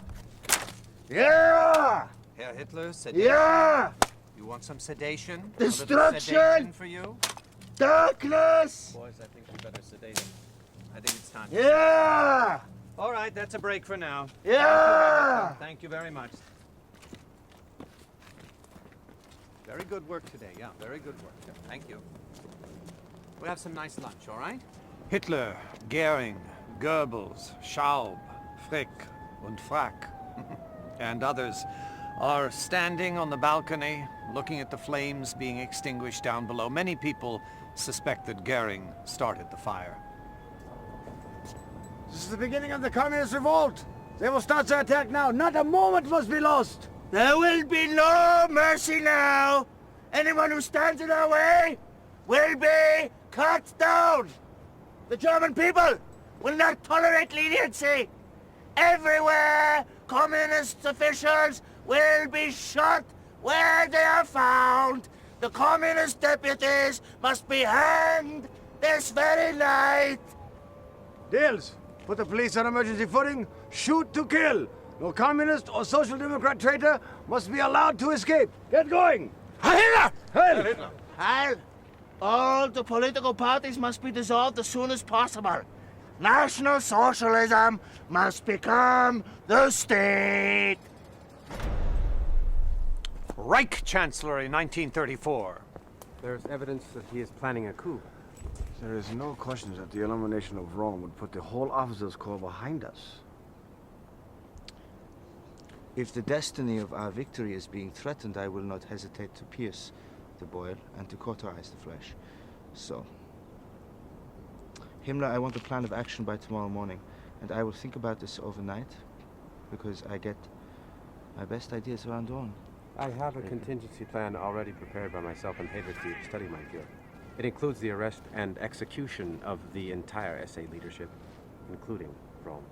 Yeah!
Herr Hitler, sedation.
Yeah!
You want some sedation?
Destruction!
A little sedation for you?
Darkness!
Boys, I think we better sedate him. I think it's time.
Yeah!
All right, that's a break for now.
Yeah!
Thank you very much. Very good work today. Yeah, very good work. Thank you. We'll have some nice lunch, all right? Hitler, Goering, Goebbels, Schaub, Frick, and Frack, and others are standing on the balcony, looking at the flames being extinguished down below. Many people suspect that Goering started the fire.
This is the beginning of the communist revolt. They will start their attack now. Not a moment must be lost.
There will be no mercy now. Anyone who stands in our way will be cut down. The German people will not tolerate leniency. Everywhere, communist officials will be shot where they are found. The communist deputies must be hanged this very night.
Deals. Put the police on emergency footing. Shoot to kill. No communist or social democrat traitor must be allowed to escape. Get going.
Heil Hitler!
Heil Hitler!
Heil! All the political parties must be dissolved as soon as possible. National Socialism must become the state.
Reich Chancellery, 1934.
There's evidence that he is planning a coup.
There is no question that the elimination of Rome would put the whole officers' corps behind us.
If the destiny of our victory is being threatened, I will not hesitate to pierce the boil and to cauterize the flesh. So, Himmler, I want a plan of action by tomorrow morning, and I will think about this overnight, because I get my best ideas around dawn.
I have a contingency plan already prepared by myself and Hader to study my field. It includes the arrest and execution of the entire SA leadership, including Rome.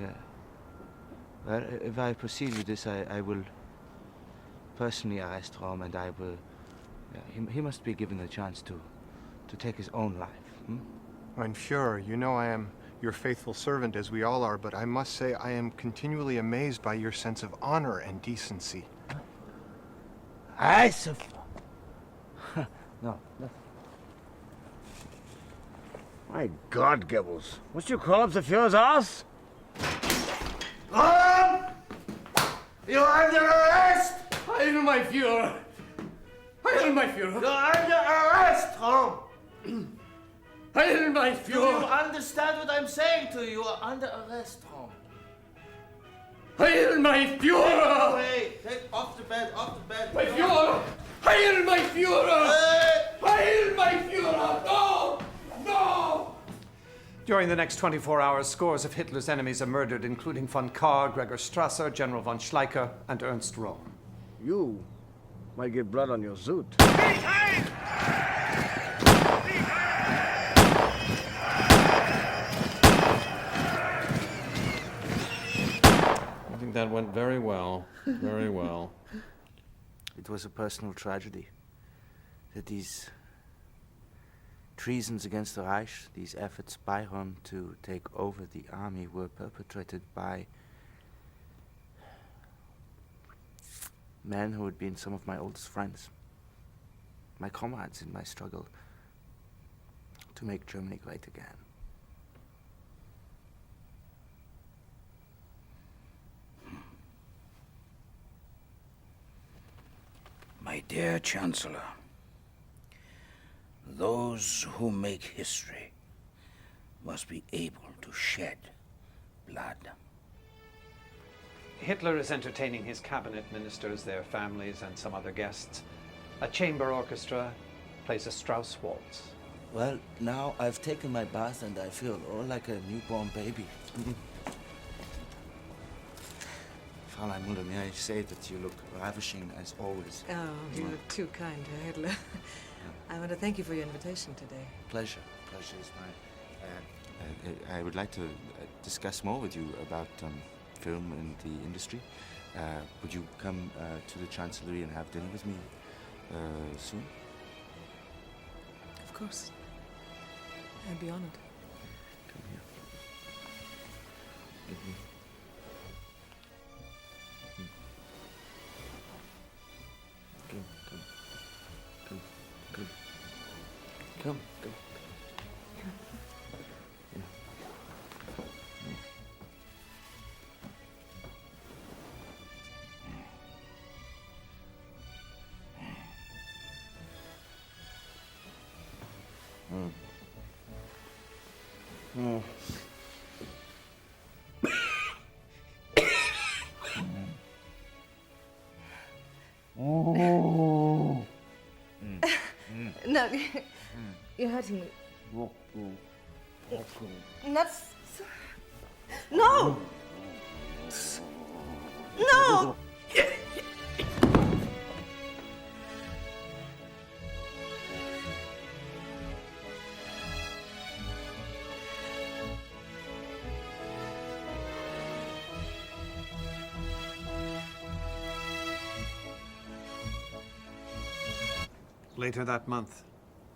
Yeah. Well, if I proceed with this, I will personally arrest Rome, and I will... he must be given a chance to take his own life.
Mein Führer, you know I am your faithful servant, as we all are, but I must say I am continually amazed by your sense of honor and decency.
No. My God, Goebbels. Must you call up the Führer's ass?
You're under arrest!
Heil my Führer! Heil my Führer!
You're under arrest, Rome!
Heil my
Do
Führer!
you understand what I'm saying to you? You are under arrest, Rome.
Heil my Führer!
Hey, take off the bed,
My Führer! Heil my Führer! Heil my Führer! No! No!
During the next 24 hours, scores of Hitler's enemies are murdered, including von Kahr, Gregor Strasser, General von Schleicher, and Ernst Röhm.
You might get blood on your suit.
I think that went very well. Very well.
It was a personal tragedy that these treasons against the Reich, these efforts by Röhm to take over the army, were perpetrated by men who had been some of my oldest friends, my comrades in my struggle to make Germany great again.
My dear Chancellor, those who make history must be able to shed blood.
Hitler is entertaining his cabinet ministers, their families, and some other guests. A chamber orchestra plays a Strauss waltz.
Well, now I've taken my bath and I feel all like a newborn baby. Fräulein Muller, may I say that you look ravishing as always?
Oh, you're too kind, Herr Hitler. I want to thank you for your invitation today.
Pleasure. Pleasure is mine. I would like to discuss more with you about film and the industry. Would you come to the Chancellery and have dinner with me soon?
Of course. I'd be honored.
Come here. Come.
No, you're hurting me. That's... No! No!
Later that month,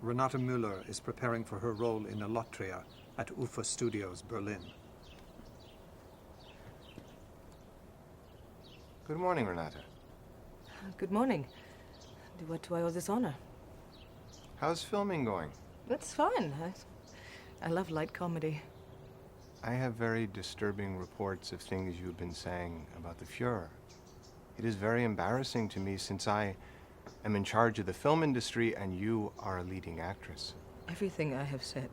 Renate Müller is preparing for her role in Electoral at UFA Studios, Berlin.
Good morning, Renate.
Good morning. To what do I owe this honor?
How's filming going?
It's fine. I love light comedy.
I have very disturbing reports of things you've been saying about the Fuhrer. It is very embarrassing to me since I am in charge of the film industry and you are a leading actress.
Everything I have said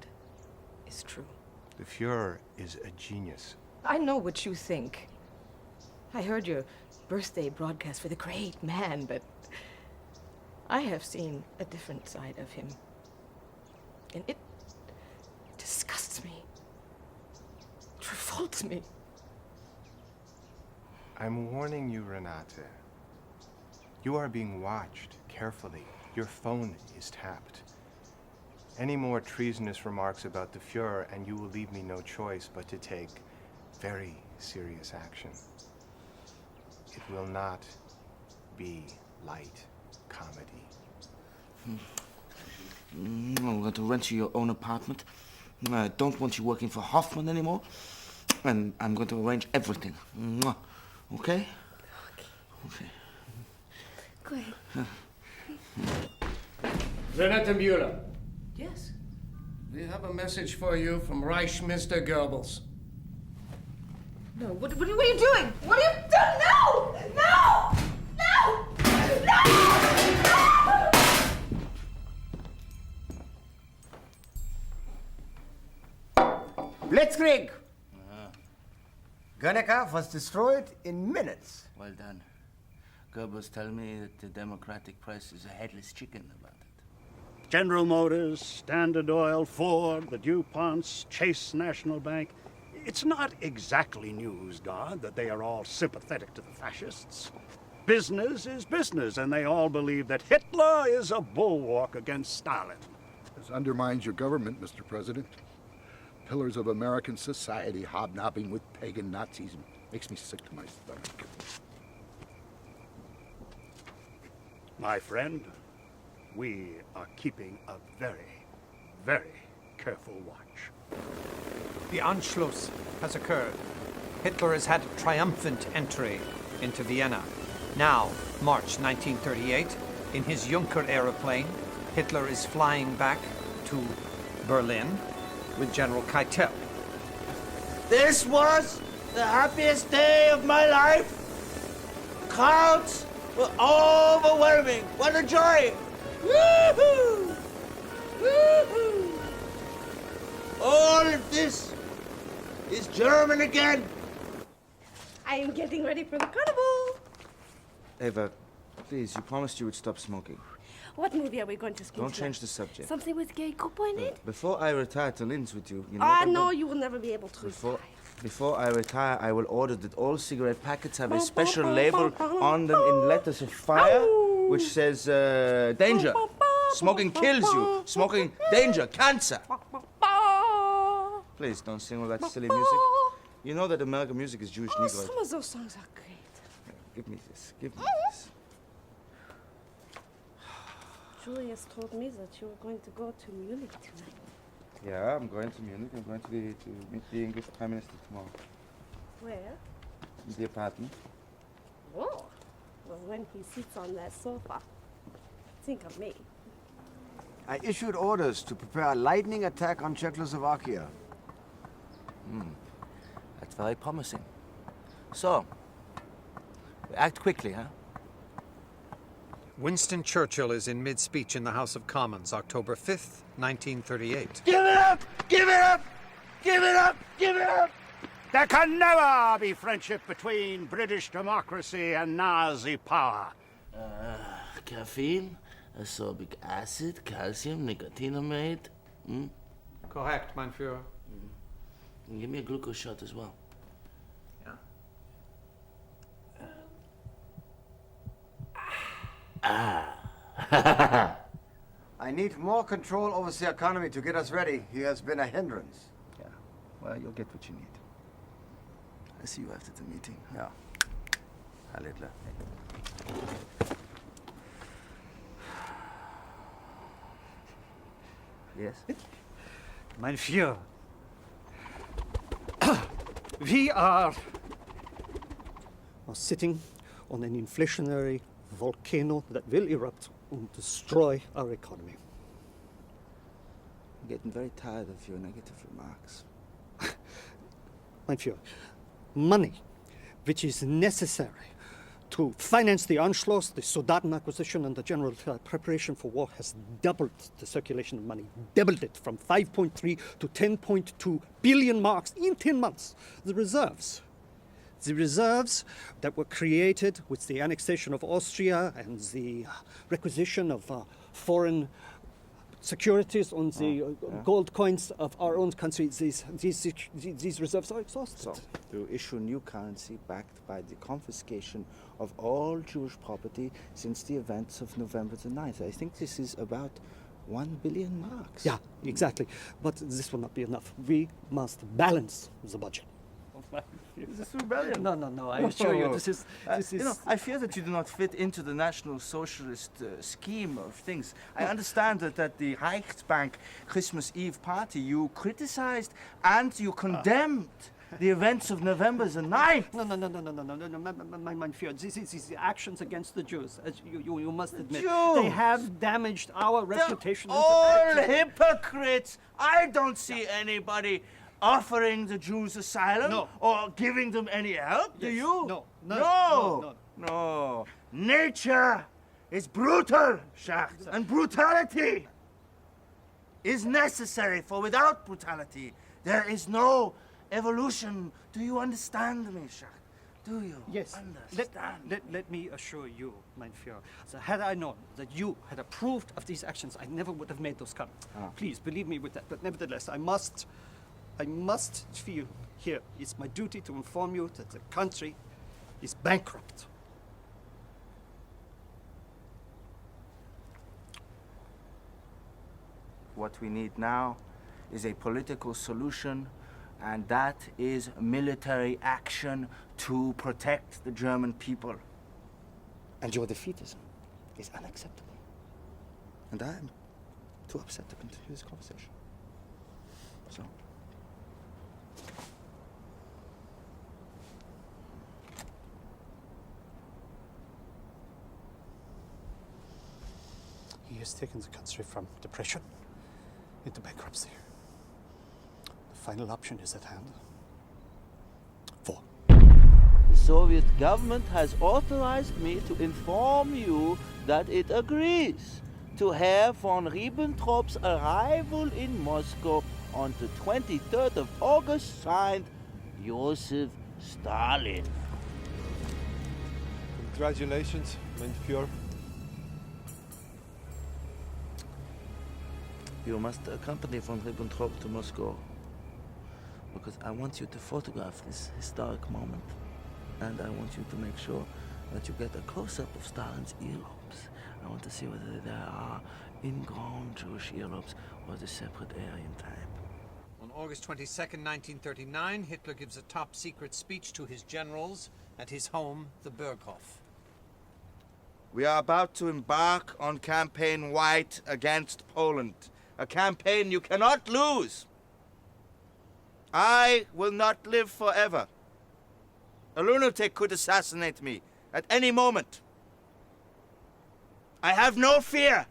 is true.
The Fuhrer is a genius.
I know what you think. I heard your birthday broadcast for the great man, but I have seen a different side of him. And it disgusts me. It revolts me.
I'm warning you, Renate. You are being watched carefully. Your phone is tapped. Any more treasonous remarks about the Fuhrer and you will leave me no choice but to take very serious action. It will not be light comedy.
I'm going to rent you your own apartment. I don't want you working for Hoffman anymore. And I'm going to arrange everything. Okay? Okay.
Go ahead.
Renate Müller.
Yes?
We have a message for you from Reichsminister Goebbels.
No, what are you doing? What are you doing? No! No! No! No!
Blitzkrieg! Guernica was destroyed in minutes.
Well done. Goebbels tell me that the Democratic press is a headless chicken about it.
General Motors, Standard Oil, Ford, the DuPonts, Chase National Bank. It's not exactly news, God, that they are all sympathetic to the fascists. Business is business, and they all believe that Hitler is a bulwark against Stalin.
This undermines your government, Mr. President. Pillars of American society hobnobbing with pagan Nazis makes me sick to my stomach.
My friend, we are keeping a very, very careful watch.
The Anschluss has occurred. Hitler has had a triumphant entry into Vienna. Now, March 1938, in his Junker aeroplane, Hitler is flying back to Berlin with General Keitel.
This was the happiest day of my life. Crowds were overwhelming. What a joy! Woohoo! Woohoo! All of this is German again.
I am getting ready for the carnival.
Eva, please, you promised you would stop smoking.
What movie are we going to see?
Don't change the subject.
Something with gay couple in it?
Before I retire to Linz with you, you know.
No, you will never be able to.
Before I retire, I will order that all cigarette packets have a special label on them in letters of fire, which says, danger. Smoking kills you. Smoking, danger, cancer. Please, don't sing all that silly music. You know that American music is Jewish Negro.
Some of those songs are great.
Give me this. Give me this.
Julius told me that you were going to go to Munich tonight.
Yeah, I'm going to Munich. I'm going to meet the English Prime Minister tomorrow.
Where?
In the apartment.
Oh. Well, when he sits on that sofa, think of me.
I issued orders to prepare a lightning attack on Czechoslovakia.
That's very promising. So, we act quickly, huh?
Winston Churchill is in mid-speech in the House of Commons, October 5th, 1938.
Give it up! Give it up! Give it up! Give it up!
There can never be friendship between British democracy and Nazi power.
Caffeine, ascorbic acid, calcium, nicotinamide.
Correct, mein Führer.
And give me a glucose shot as well.
I need more control over the economy to get us ready. He has been a hindrance.
Yeah, well, you'll get what you need. I see you after the meeting.
Yeah. Herr Littler.
Yes?
Mein Führer, we are sitting on an inflationary volcano that will erupt and destroy our economy.
I'm getting very tired of your negative remarks.
Mein Führer, money which is necessary to finance the Anschluss, the Soldaten acquisition, and the general preparation for war has doubled the circulation of money, doubled it from 5.3 to 10.2 billion marks in 10 months. The reserves that were created with the annexation of Austria and the requisition of foreign securities on the gold coins of our own country, these reserves are exhausted.
So, to issue new currency backed by the confiscation of all Jewish property since the events of November the 9th. I think this is about 1 billion marks.
Yeah, exactly. But this will not be enough. We must balance the budget.
Is this rebellion?
No, I assure you, this is...
You know, I fear that you do not fit into the National Socialist scheme of things. I understand that at the Reichsbank Christmas Eve party, you criticized and you condemned the events of November the 9th.
No, mein Führer, these actions against the Jews, as you must admit,
Jews!
they have damaged our reputation.
All hypocrites! I don't see anybody offering the Jews asylum or giving them any help, do you? No. Nature is brutal, Schacht, and brutality is necessary, for without brutality there is no evolution. Do you understand me, Schacht? Do you understand?
Let me assure you, mein Führer, that had I known that you had approved of these actions, I never would have made those comments. Please, believe me with that. But nevertheless, I must feel here, it's my duty to inform you that the country is bankrupt.
What we need now is a political solution, and that is military action to protect the German people. And your defeatism is unacceptable. And I am too upset to continue this conversation. So...
He has taken the country from depression into bankruptcy. The final option is at hand.
The Soviet government has authorized me to inform you that it agrees to Herr von Ribbentrop's arrival in Moscow on the 23rd of August, signed Joseph Stalin.
Congratulations, mein Führer.
You must accompany von Ribbentrop to Moscow, because I want you to photograph this historic moment, and I want you to make sure that you get a close-up of Stalin's earlobes. I want to see whether there are ingrown Jewish earlobes or the separate Aryan type.
On August 22nd, 1939, Hitler gives a top-secret speech to his generals at his home, the Berghof.
We are about to embark on Campaign White against Poland. A campaign you cannot lose. I will not live forever. A lunatic could assassinate me at any moment. I have no fear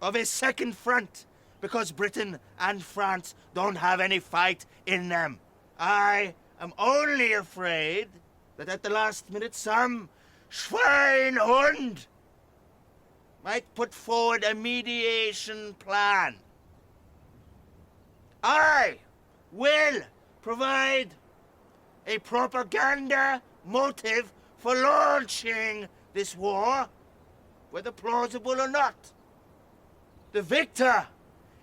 of a second front, because Britain and France don't have any fight in them. I am only afraid that at the last minute some Schweinhund might put forward a mediation plan. I
will provide a propaganda motive for launching this war, whether plausible or not. The victor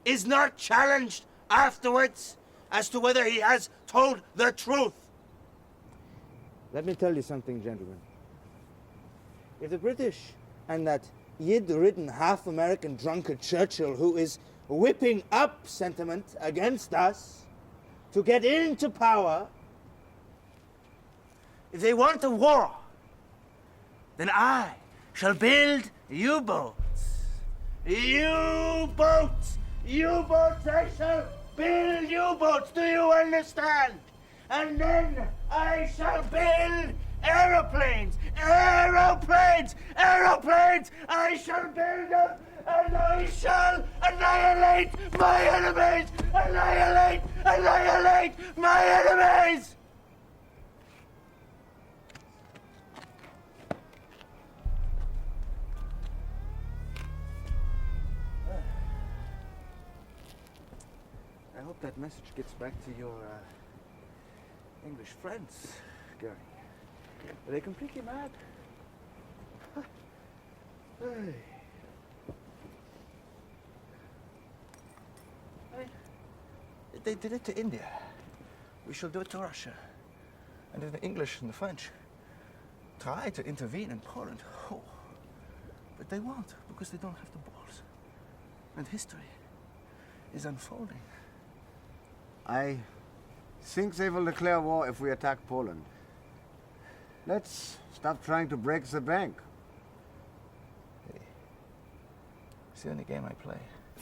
is not challenged afterwards as to whether he has told the truth.
Let me tell you something, gentlemen. If the British and that yid-ridden half-American drunkard Churchill, who is whipping up sentiment against us to get into power,
if they want a war, then I shall build U-boats. U-boats! U-boats! I shall build U-boats, do you understand? And then I shall build aeroplanes! Aeroplanes! Aeroplanes! I shall build them, and I shall annihilate my enemies! Annihilate! Annihilate my enemies!
I hope that message gets back to your English friends, Gary. Are they completely mad? Hey.
They did it to India. We shall do it to Russia. And if the English and the French try to intervene in Poland, oh, but they won't, because they don't have the balls. And history is unfolding.
I think they will declare war if we attack Poland. Let's stop trying to break the bank.
It's the only game I play.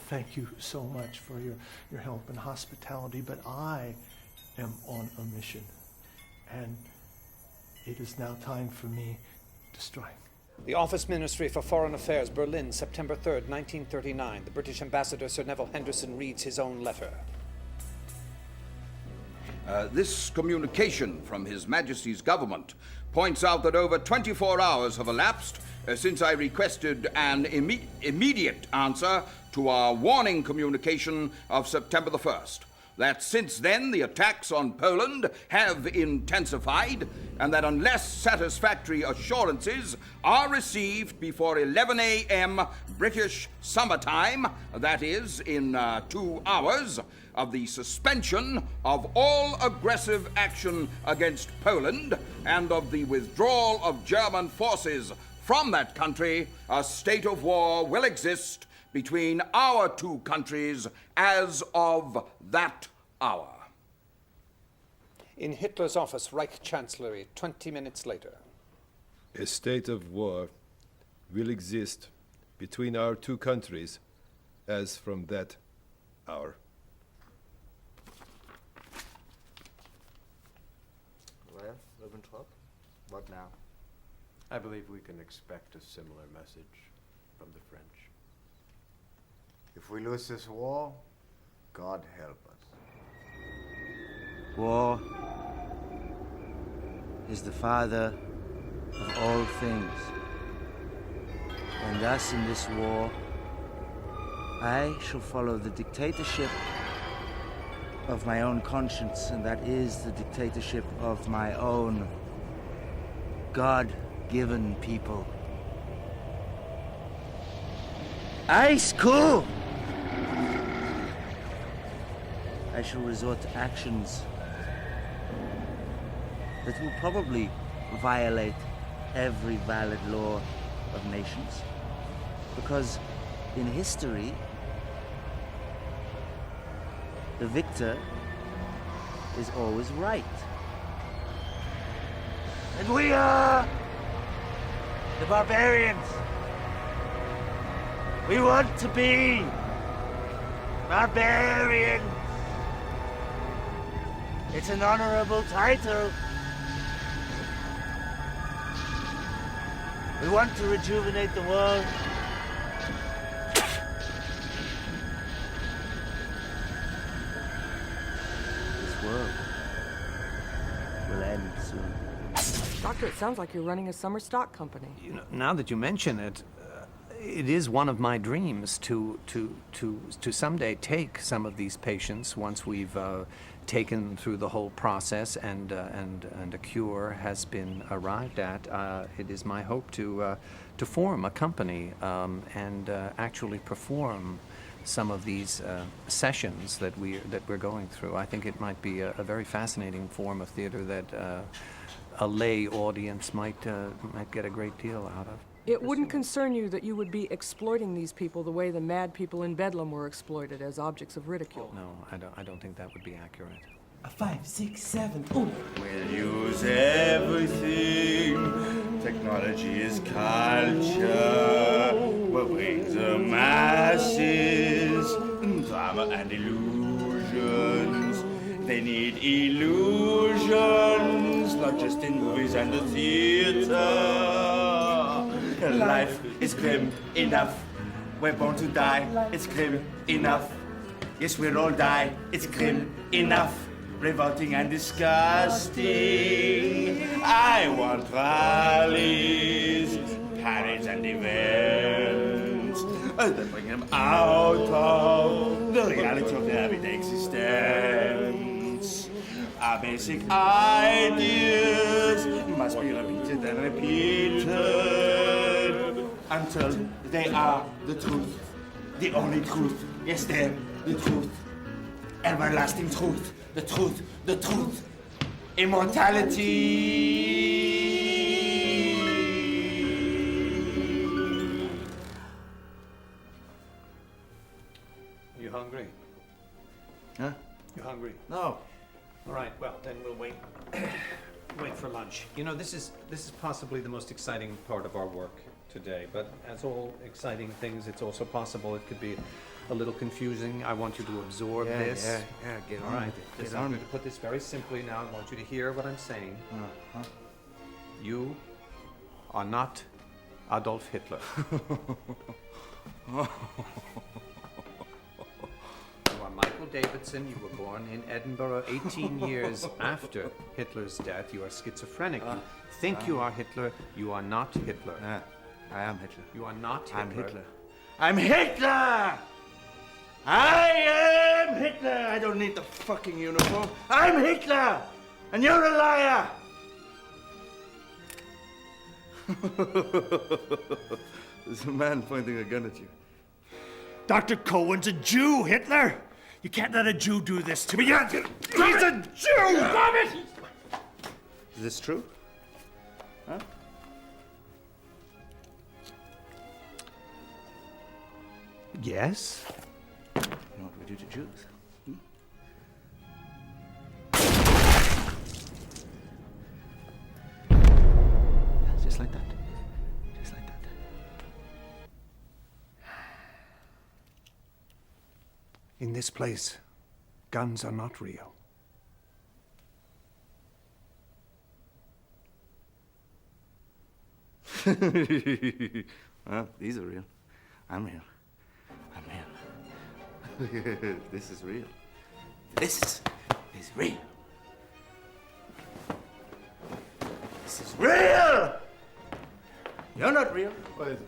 Thank you so much for your help and hospitality, but I am on a mission. And it is now time for me to strike.
The Office Ministry for Foreign Affairs, Berlin, September 3rd, 1939. The British Ambassador Sir Neville Henderson reads his own letter.
This communication from His Majesty's government points out that over 24 hours have elapsed since I requested an immediate answer to our warning communication of September the 1st. That since then the attacks on Poland have intensified, and that unless satisfactory assurances are received before 11 a.m. British summertime, that is, in 2 hours, of the suspension of all aggressive action against Poland and of the withdrawal of German forces from that country, a state of war will exist between our two countries as of that hour.
In Hitler's office, Reich Chancellery, 20 minutes later.
A state of war will exist between our two countries as from that hour.
Well, Ribbentrop, what now? I believe we can expect a similar message from the French.
If we lose this war, God help us.
War is the father of all things. And thus in this war, I shall follow the dictatorship of my own conscience, and that is the dictatorship of my own God-given people. Ice cool! I shall resort to actions that will probably violate every valid law of nations. Because in history, the victor is always right.
And we are the barbarians. We want to be barbarians. It's an honorable title. We want to rejuvenate the world.
This world will end soon.
Doctor, it sounds like you're running a summer stock company.
You know, now that you mention it, it is one of my dreams to someday take some of these patients once we've taken through the whole process and a cure has been arrived at, it is my hope to form a company and actually perform some of these sessions that we're going through. I think it might be a very fascinating form of theater that a lay audience might get a great deal out of.
It wouldn't concern you that you would be exploiting these people the way the mad people in Bedlam were exploited as objects of ridicule.
No, I don't think that would be accurate.
A 5, 6, 7, ooh.
We'll use everything. Technology is culture. We'll bring the masses. Drama and illusions. They need illusions, not just in movies and the theater. Life is grim enough. We're born to die. It's grim enough. Yes, we'll all die. It's grim enough. Revolting and disgusting. I want rallies, parades and events that bring them out of the reality of their everyday existence. Our basic ideas must be repeated and repeated until they are the truth, the only truth. Yes, they're the truth, everlasting truth. The truth, the truth, immortality.
You hungry?
Huh?
You hungry?
No.
All right, well, then we'll wait for lunch. You know, this is possibly the most exciting part of our work today, but as all exciting things, it's also possible it could be a little confusing. I want you to absorb this.
Yeah, get
All
on
right.
with it.
I'm
Get on
going to put this very simply now. I want you to hear what I'm saying. You are not Adolf Hitler. You are Michael Davidson. You were born in Edinburgh 18 years after Hitler's death. You are schizophrenic. You think you are Hitler. You are not Hitler.
I am Hitler.
You are not Hitler.
I'm Hitler. I'm Hitler! I am Hitler! I don't need the fucking uniform. I'm Hitler! And you're a liar! There's a man pointing a gun at you.
Dr. Cohen's a Jew, Hitler! You can't let a Jew do this to me. He's a Jew! Damn it!
Is this true? Huh?
Yes.
You know what we do to Jews? Just like that. Just like that.
In this place, guns are not real.
Well, these are real. I'm real. I'm real. This is real. This is real. This is real! You're not real.
What is it?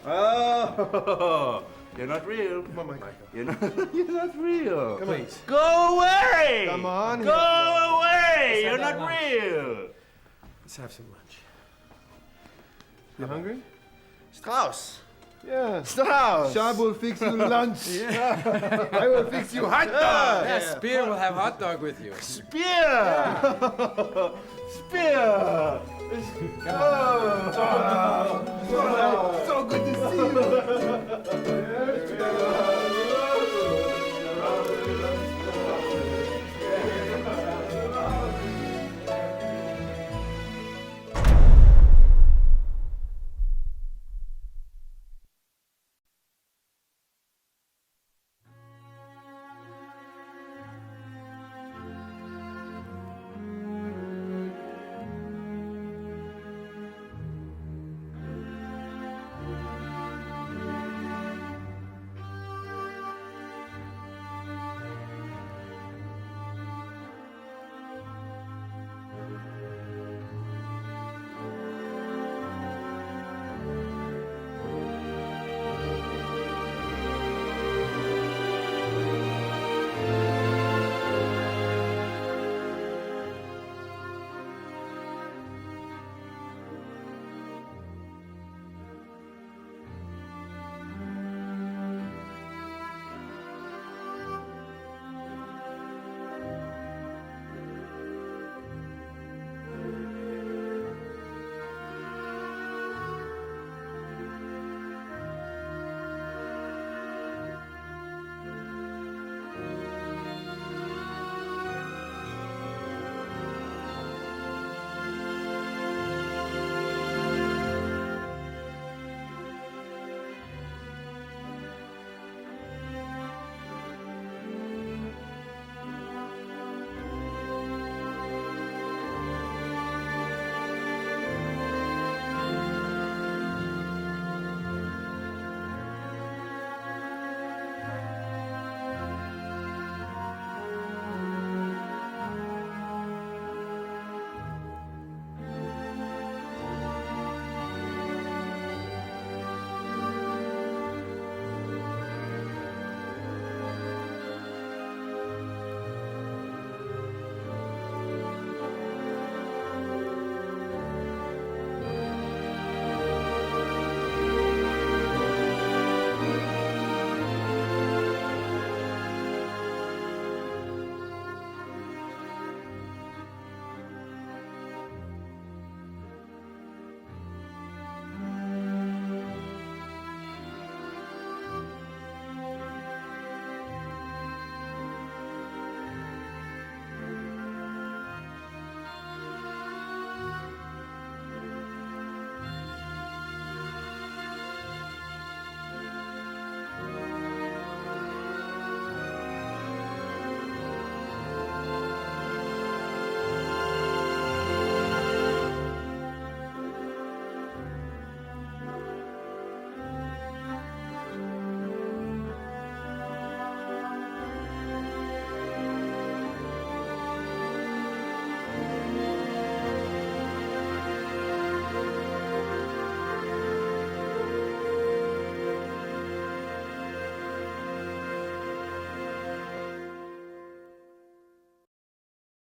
Oh, you're not real.
Come on, Michael.
You're not real.
Come on.
Go away!
Come on.
Go away! You're not real.
Let's have some lunch.
You hungry?
Strauss.
Yeah.
Strauss.
Shab will fix you lunch.
Yeah.
I will fix you hot dog.
Yeah, Spear will have hot dog with you.
Spear! Spear!
Come on.
So good to